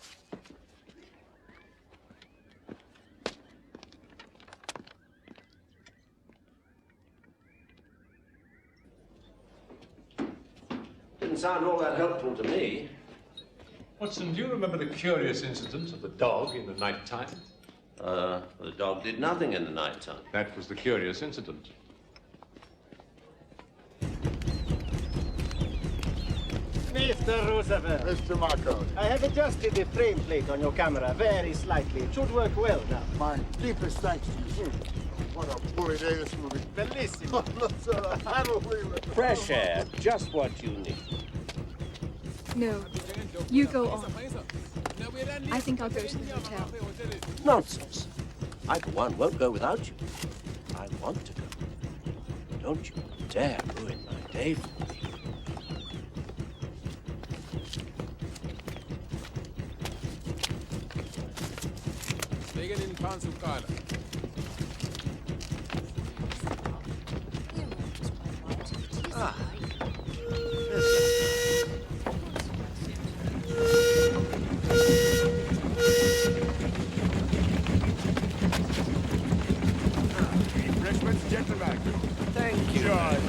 Didn't sound all that helpful to me. Watson, do you remember the curious incident of the dog in the night time? The dog did nothing in the night time. That was the curious incident. Mr. Roosevelt. Mr. Marconi. I have adjusted the frame plate on your camera very slightly. It should work well now. My deepest thanks to you. What a bully day this will be. Bellissimo. Fresh air, just what you need. No, you go on. I think I'll go to the hotel. Nonsense. I, for one, won't go without you. I want to go. Don't you dare ruin my day for me. Wegen in Panzukala. Ah. Refreshments, gentlemen. Thank you. George.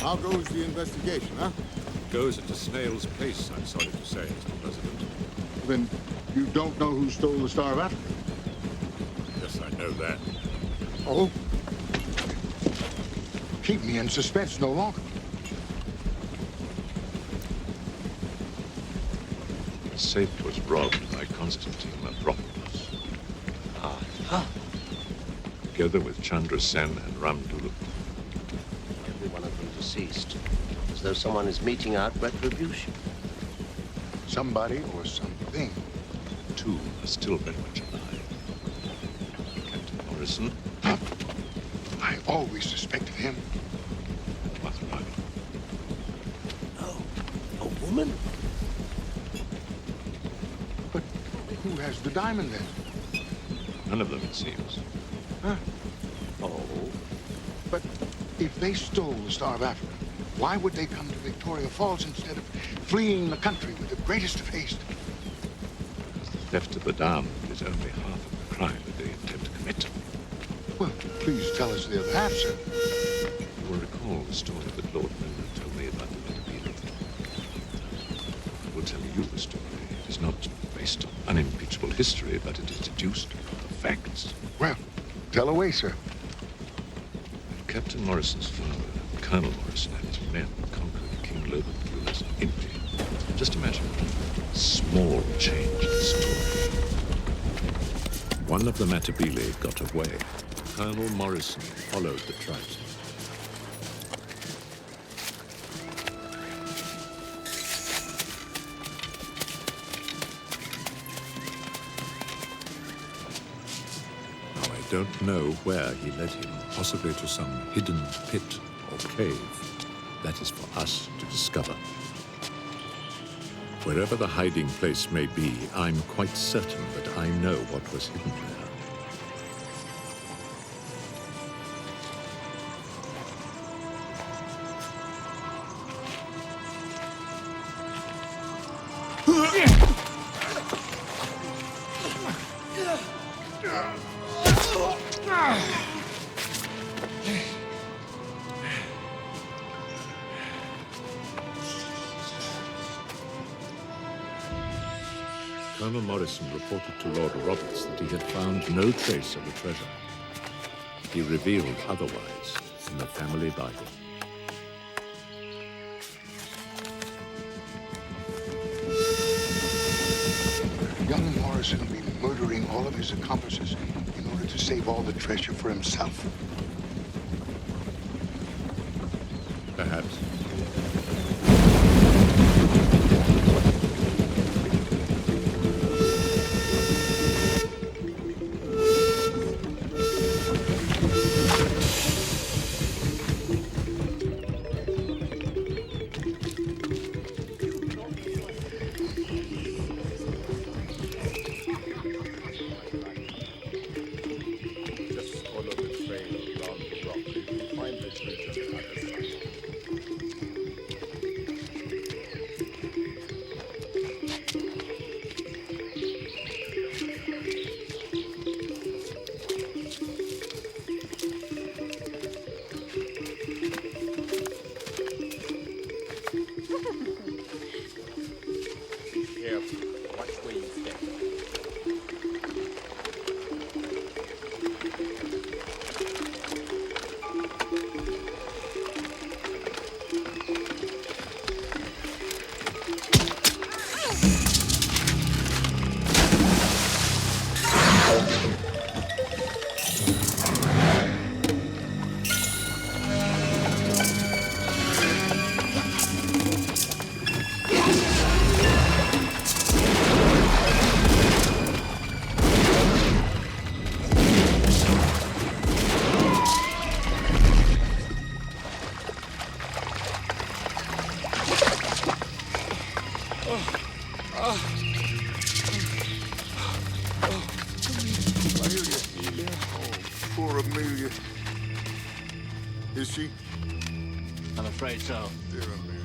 How goes the investigation, huh? Goes at a snail's pace, I'm sorry to say, Mr. President. Then you don't know who stole the Star of Africa? Yes, I know that. Oh? Keep me in suspense no longer. The safe was robbed by Constantine Metropolis. Aha. Together with Chandra Sen and Ramdulu. Every one of them deceased. As though someone is meting out retribution. Somebody or something. Two are still very much alive. Captain Morrison. I always suspected him. And Mother Ivy. Oh, a woman? But who has the diamond then? None of them, it seems. Huh? Oh. But if they stole the Star of Africa, why would they come to Victoria Falls instead of fleeing the country with the greatest of haste? Because the theft of the diamond is only half of the crime that they intend to commit. Well, please tell us the other half, sir. You will recall the story that Lord Milner told me about the Macnee. I will tell you the story. It is not based on unimpeachable history, but it is deduced from the facts. Well, tell away, sir. Captain Morrison's father, Colonel Morrison, and his men conquered King Lobengula's India. Just imagine a small change in the story. One of the Matabele got away. Colonel Morrison followed the trout. Now, I don't know where he led him, possibly to some hidden pit or cave. That is for us to discover. Wherever the hiding place may be, I'm quite certain that I know what was hidden there. Colonel Morrison reported to Lord Roberts that he had found no trace of the treasure. He revealed otherwise in the family Bible. Young Morrison will be murdering all of his accomplices in order to save all the treasure for himself. Perhaps. Just follow the trail around the rock. You will find the treasure on the other side. Be careful. Watch where you step. Amelia. Oh, poor Amelia. Is she? I'm afraid so. Dear Amelia.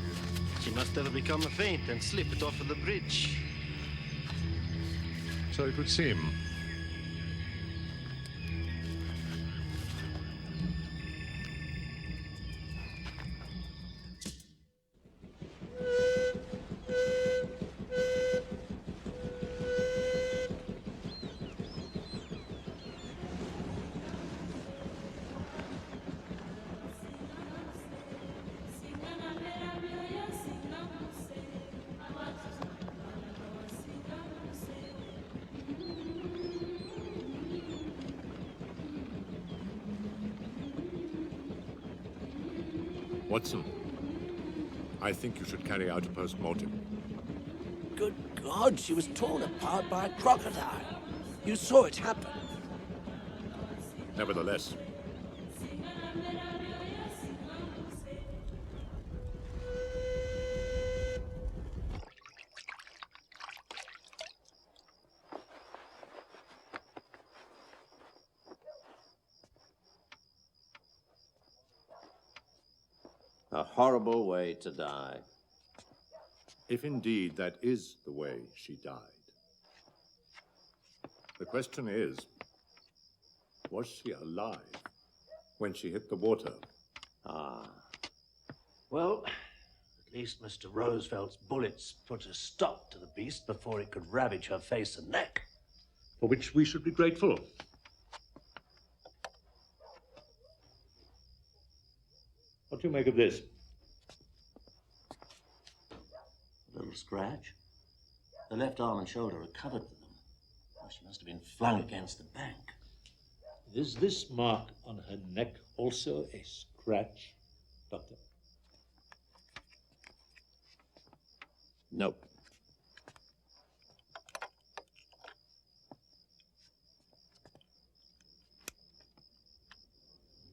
She must have become faint and slipped off of the bridge. So it would seem. Watson, I think you should carry out a post-mortem. Good God, she was torn apart by a crocodile. You saw it happen. Nevertheless, a horrible way to die. if indeed that is the way she died, the question is, was she alive when she hit the water? Ah. Well, at least Mr. Roosevelt's bullets put a stop to the beast before it could ravage her face and neck. For which we should be grateful. What do you make of this? A little scratch. The left arm and shoulder are covered with them. Oh, she must have been flung against the bank. Is this mark on her neck also a scratch, Doctor? No.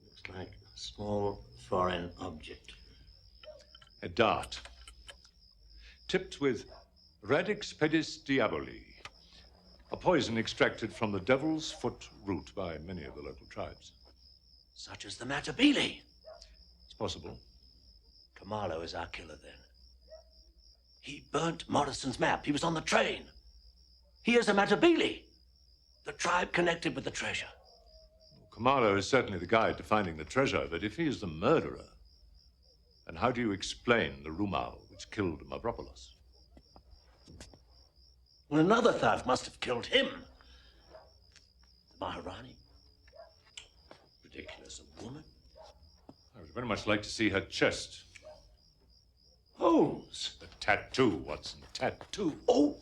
Looks like a small foreign object. A dart, tipped with Radix pedis diaboli, a poison extracted from the devil's foot root by many of the local tribes. Such as the Matabele. It's possible. Kamalo is our killer, then. He burnt Morrison's map. He was on the train. He is a Matabele. The tribe connected with the treasure. Kamalo is certainly the guide to finding the treasure, but if he is the murderer, then how do you explain the Rumal which killed Mavropolis? Well, another thug must have killed him. The Maharani. Ridiculous, a woman. I would very much like to see her chest. Holmes. The tattoo, Watson, tattoo. Oh!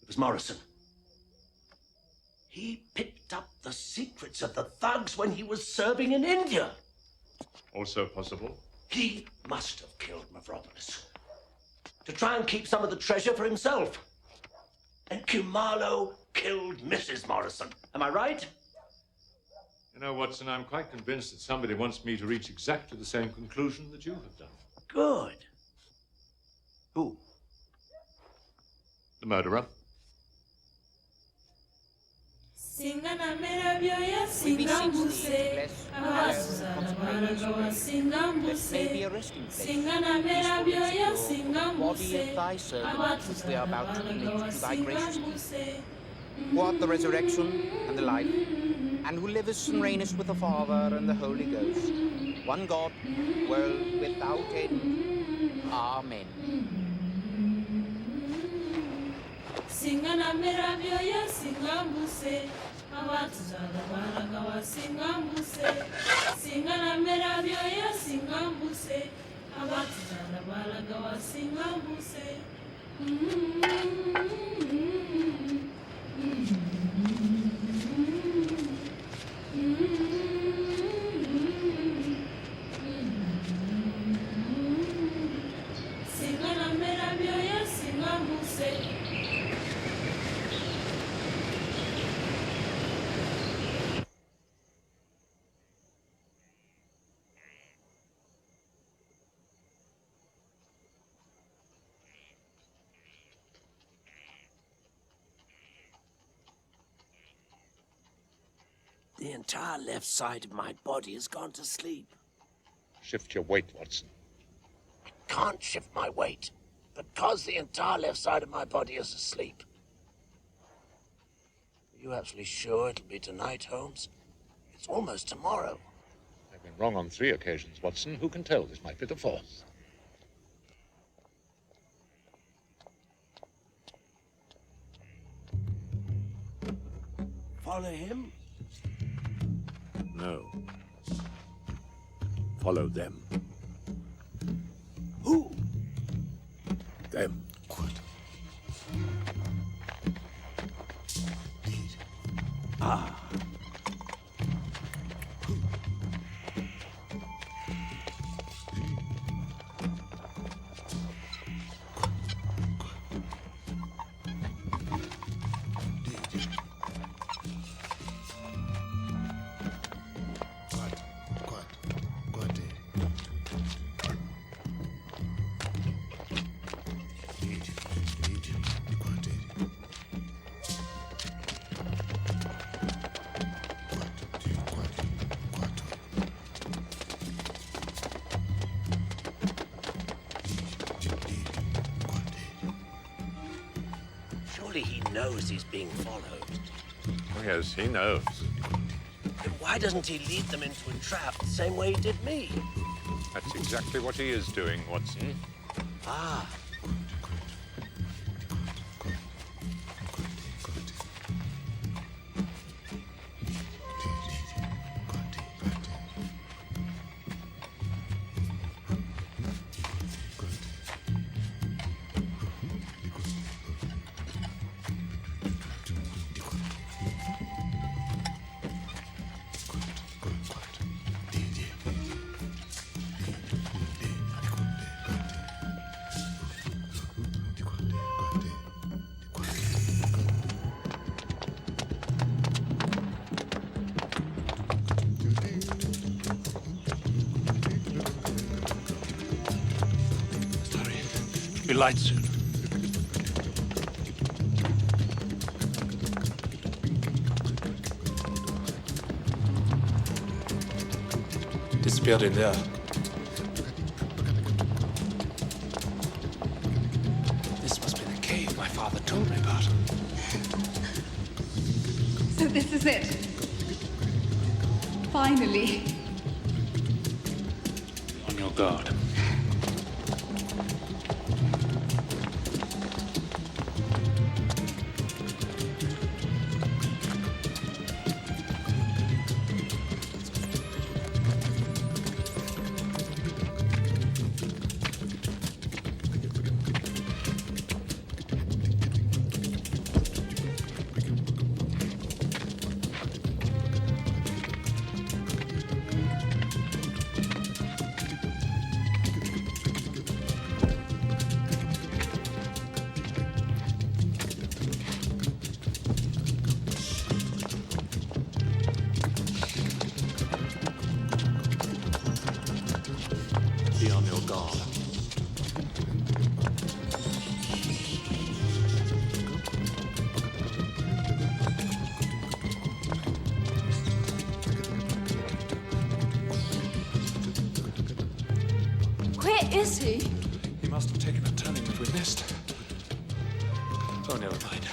It was Morrison. He picked up the secrets of the thugs when he was serving in India. Also possible. He must have killed Mavropolis to try and keep some of the treasure for himself. And Kumalo killed Mrs. Morrison. Am I right? You know, Watson, I'm quite convinced that somebody wants me to reach exactly the same conclusion that you have done. Good. Who? The murderer. Singa na merabioya singambuse abasuzana baragawa singambuse Singa na merabioya singambuse abasuzana baragawa singambuse Who art the resurrection and the life, and who livest and reignest with the Father and the Holy Ghost, one God, world without end. Amen. Singa na merabioya singambuse abatuzana baragawa singambuse Singa na merabioya singambuse abatuzana baragawa singambuse Singa na merabioya singambuse The entire left side of my body has gone to sleep. Shift your weight, Watson. I can't shift my weight because the entire left side of my body is asleep. Are you absolutely sure it'll be tonight, Holmes? It's almost tomorrow. I've been wrong on 3 occasions, Watson. Who can tell? This might be the 4th. Follow him? No. Follow them. Who? Them. Good. Ah. Surely he knows he's being followed. Oh, yes, he knows. Then why doesn't he lead them into a trap the same way he did me? That's exactly what he is doing, Watson. Ah. Be light soon. Disappeared in there. This must be the cave my father told me about. So this is it. Finally. On your guard. Be on your guard. Where is he? He must have taken a turning that we missed. Oh, never mind.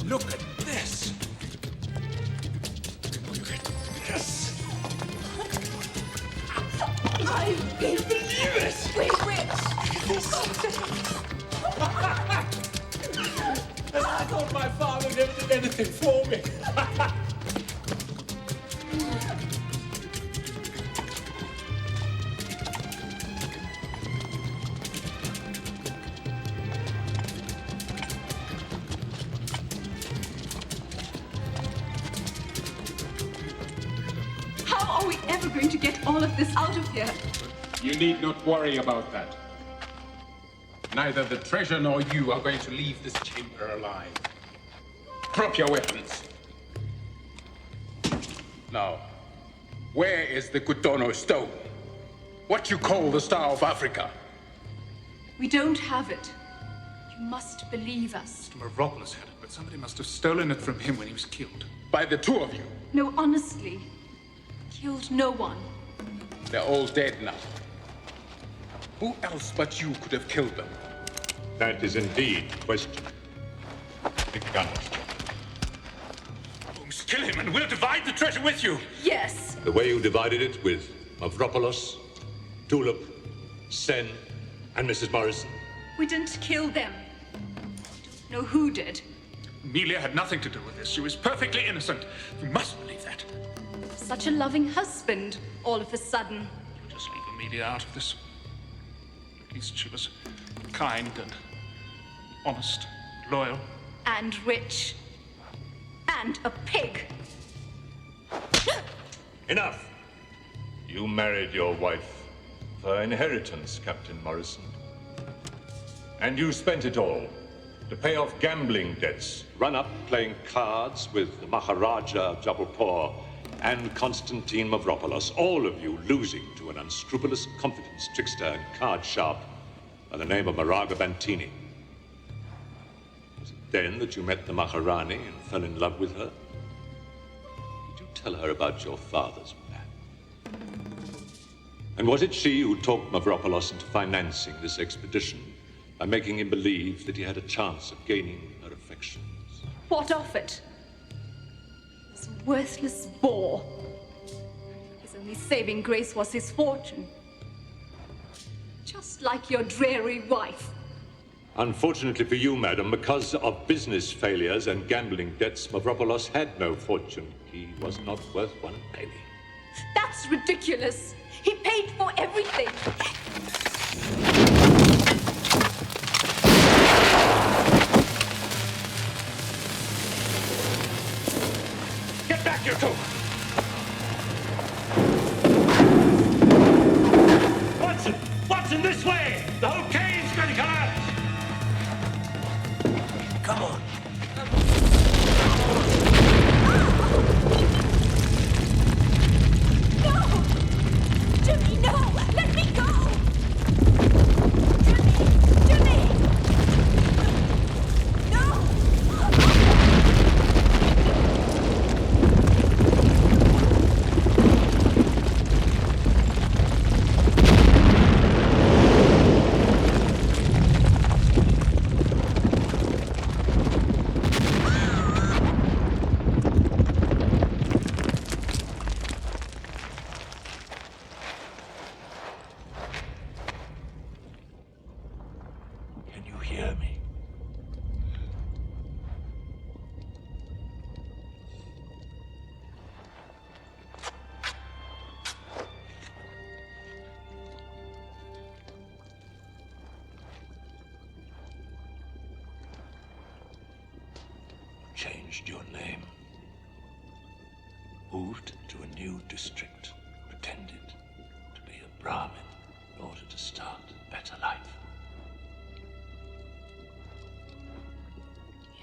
Look at this! Look at this! I can't believe it! Wait, Rich! And I thought my father never did anything for me. How are we ever going to get all of this out of here? You need not worry about that. Neither the treasure nor you are going to leave this chamber alive. Drop your weapons. Now, where is the Kutono stone? What you call the Star of Africa? We don't have it. You must believe us. Mr. Meropolis had it, but somebody must have stolen it from him when he was killed. By the two of you. No, honestly. Killed no one. They're all dead now. Who else but you could have killed them? That is indeed the question. The gun. Holmes, kill him and we'll divide the treasure with you. Yes. The way you divided it with Mavropoulos, Tulip, Sen, and Mrs. Morrison. We didn't kill them. We don't know who did. Amelia had nothing to do with this. She was perfectly innocent. You must believe that. Such a loving husband, all of a sudden. Just leave Amelia out of this. At least she was kind and honest, loyal. And rich. And a pig. Enough! You married your wife for her inheritance, Captain Morrison. And you spent it all to pay off gambling debts. Run up playing cards with the Maharaja of Jabalpur and Constantine Mavropoulos, all of you losing to an unscrupulous confidence trickster and card sharp by the name of Maraga Bantini. Was it then that you met the Maharani and fell in love with her? Did you tell her about your father's plan? And was it she who talked Mavropoulos into financing this expedition by making him believe that he had a chance of gaining her affections. What of it? This worthless bore. His only saving grace was his fortune. Just like your dreary wife. Unfortunately for you, madam, because of business failures and gambling debts, Mavropoulos had no fortune. He was not worth one penny. That's ridiculous. He paid for everything. Get back, you two! Watson! Watson, this way! The whole cane's going to collapse! Come on. No! Jimmy, no! Let me go! Jimmy! No! Can you hear me? Changed your name. Moved to a new district. Pretended to be a Brahmin in order to start a better life.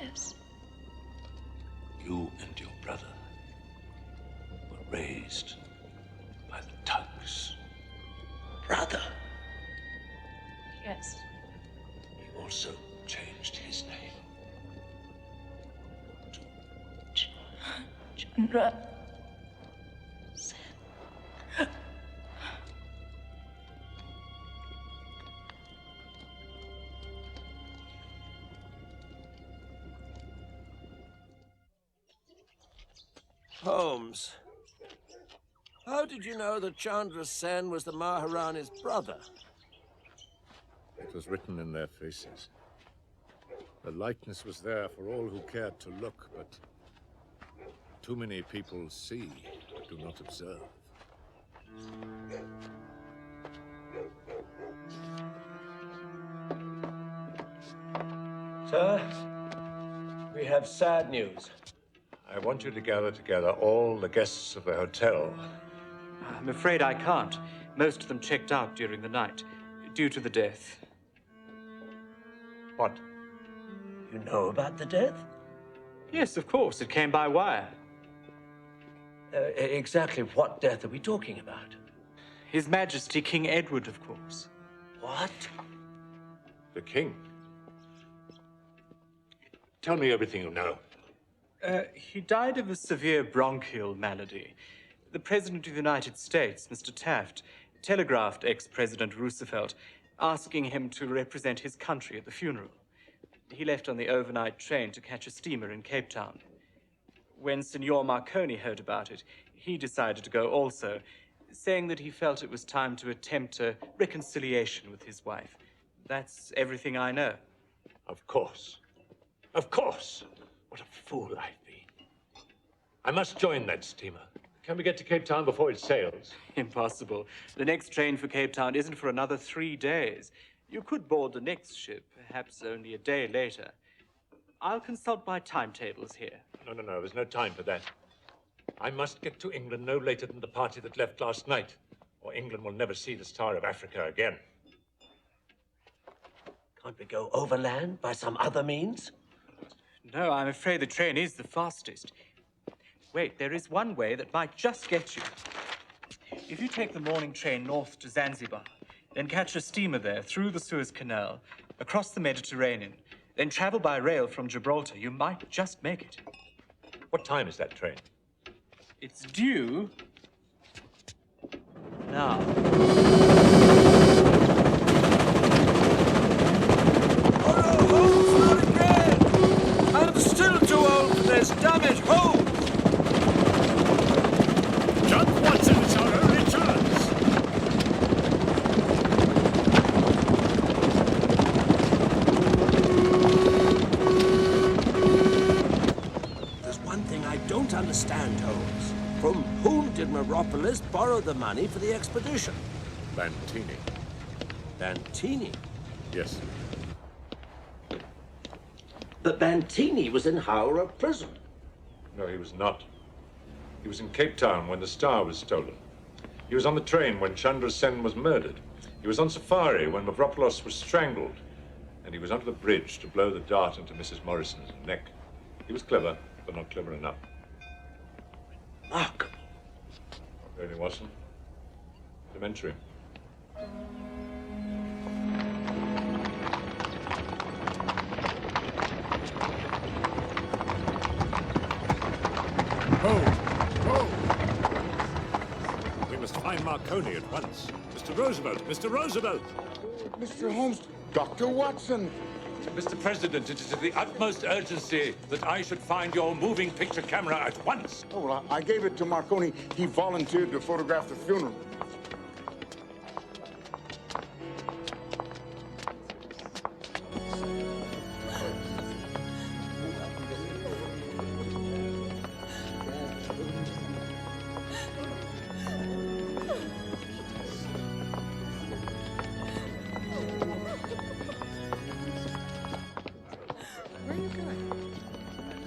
Yes. You and your brother were raised by the Tugs. Brother? Yes. He also changed his name. Chandra. Holmes, how did you know that Chandra Sen was the Maharani's brother? It was written in their faces. The likeness was there for all who cared to look, but too many people see but do not observe. Sir, we have sad news. I want you to gather together all the guests of the hotel. I'm afraid I can't. Most of them checked out during the night, due to the death. What? You know about the death? Yes, of course. It came by wire. Exactly what death are we talking about? His Majesty King Edward, of course. What? The king? Tell me everything you know. He died of a severe bronchial malady. The President of the United States, Mr. Taft, telegraphed ex-President Roosevelt, asking him to represent his country at the funeral. He left on the overnight train to catch a steamer in Cape Town. When Signor Marconi heard about it, he decided to go also, saying that he felt it was time to attempt a reconciliation with his wife. That's everything I know. Of course. Of course. What a fool I've been. I must join that steamer. Can we get to Cape Town before it sails? Impossible. The next train for Cape Town isn't for another 3 days. You could board the next ship, perhaps only a day later. I'll consult my timetables here. No, there's no time for that. I must get to England no later than the party that left last night, or England will never see the Star of Africa again. Can't we go overland by some other means? No, I'm afraid the train is the fastest. Wait, there is one way that might just get you. If you take the morning train north to Zanzibar, then catch a steamer there through the Suez Canal, across the Mediterranean, then travel by rail from Gibraltar, you might just make it. What time is that train? It's due now. Meropolis borrowed the money for the expedition? Bantini. Bantini? Yes. But Bantini was in Howrah prison. No, he was not. He was in Cape Town when the Star was stolen. He was on the train when Chandra Sen was murdered. He was on safari when Mavropoulos was strangled. And he was under the bridge to blow the dart into Mrs. Morrison's neck. He was clever, but not clever enough. Remarkable. Not really, Watson. Elementary. We must find Marconi at once. Mr. Roosevelt! Mr. Roosevelt! Mr. Holmes, Dr. Watson. Mr. President, it is of the utmost urgency that I should find your moving picture camera at once. Oh, well, I gave it to Marconi. He volunteered to photograph the funeral.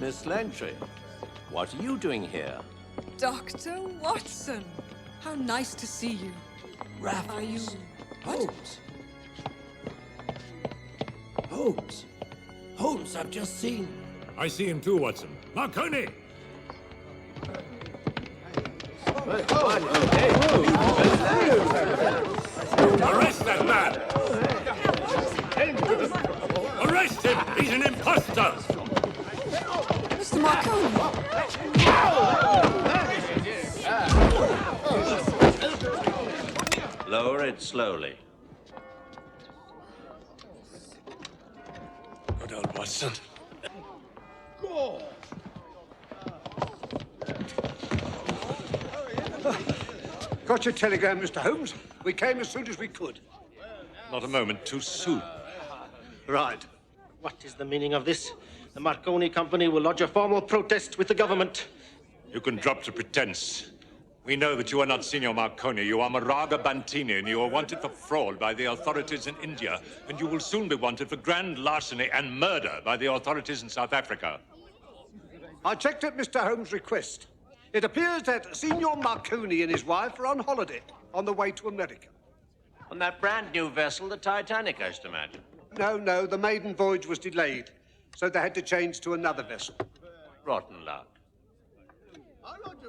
Miss Langtry, what are you doing here? Dr. Watson, how nice to see you. Raffles. Are you... Holmes. Holmes. Holmes, I've just seen... I see him too, Watson. Marconi! Arrest that man! Arrest him! He's an imposter! Mr. Marconi! Lower it slowly. Good old Watson. Got your telegram, Mr. Holmes. We came as soon as we could. Not a moment too soon. Right. What is the meaning of this? The Marconi Company will lodge a formal protest with the government. You can drop the pretense. We know that you are not Signor Marconi. You are Moraga Bantini, and you are wanted for fraud by the authorities in India, and you will soon be wanted for grand larceny and murder by the authorities in South Africa. I checked at Mr. Holmes' request. It appears that Signor Marconi and his wife are on holiday on the way to America. On that brand new vessel, the Titanic, I should imagine. No, the maiden voyage was delayed, so they had to change to another vessel. Rotten luck.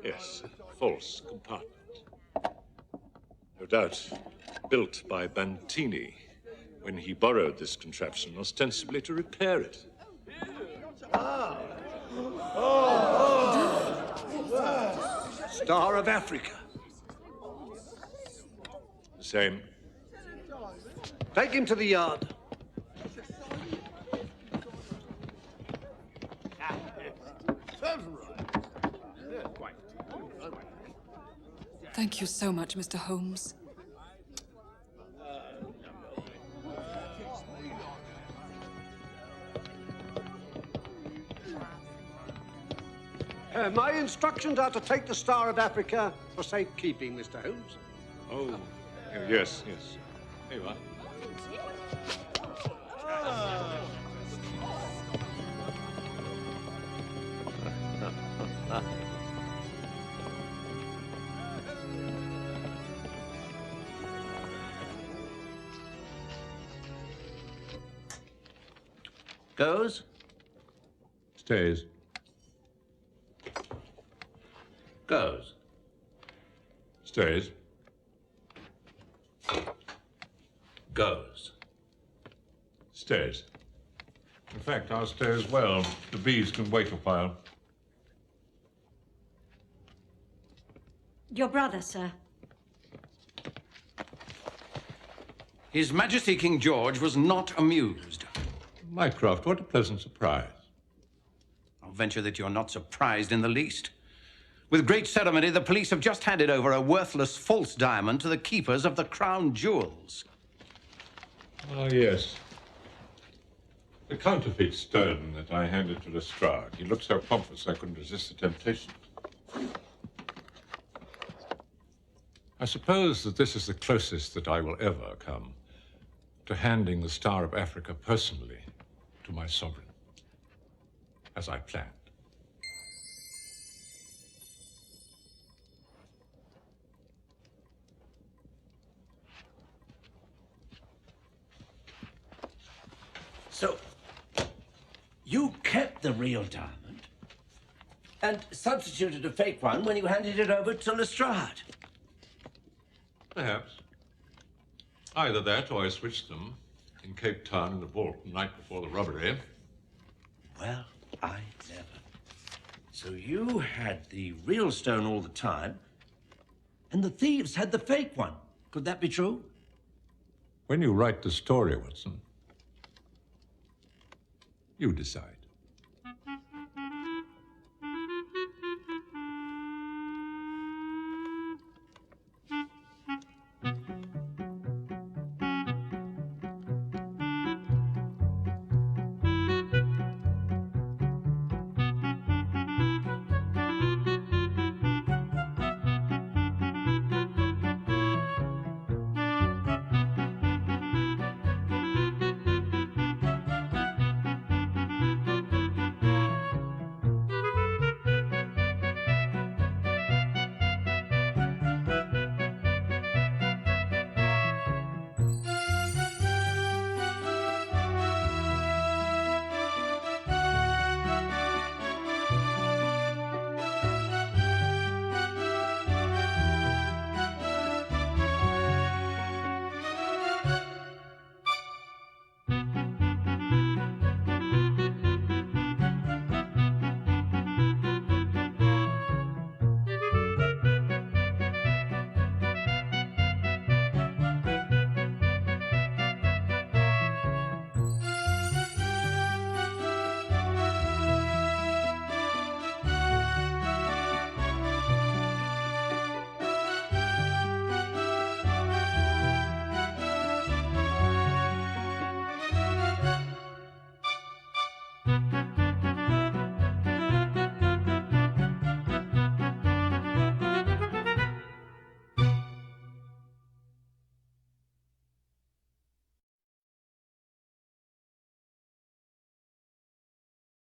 Yes, false compartment. No doubt built by Bantini when he borrowed this contraption ostensibly to repair it. Star of Africa. The same. Take him to the yard. Thank you so much, Mr. Holmes. My instructions are to take the Star of Africa for safekeeping, Mr. Holmes. Oh, yes. Here you are. Goes? Stays. Goes. Stays. Goes. Stays. In fact, I'll stay as well. The bees can wait a while. Your brother, sir. His Majesty King George was not amused. Mycroft, what a pleasant surprise. I'll venture that you're not surprised in the least. With great ceremony, the police have just handed over a worthless false diamond to the keepers of the crown jewels. Ah, yes. The counterfeit stone that I handed to Lestrade. He looked so pompous I couldn't resist the temptation. I suppose that this is the closest that I will ever come to handing the Star of Africa personally to my sovereign, as I planned. So, you kept the real diamond and substituted a fake one when you handed it over to Lestrade. Perhaps. Either that or I switched them in Cape Town in the vault the night before the robbery. Well, I never. So you had the real stone all the time, and the thieves had the fake one. Could that be true? When you write the story, Watson, you decide.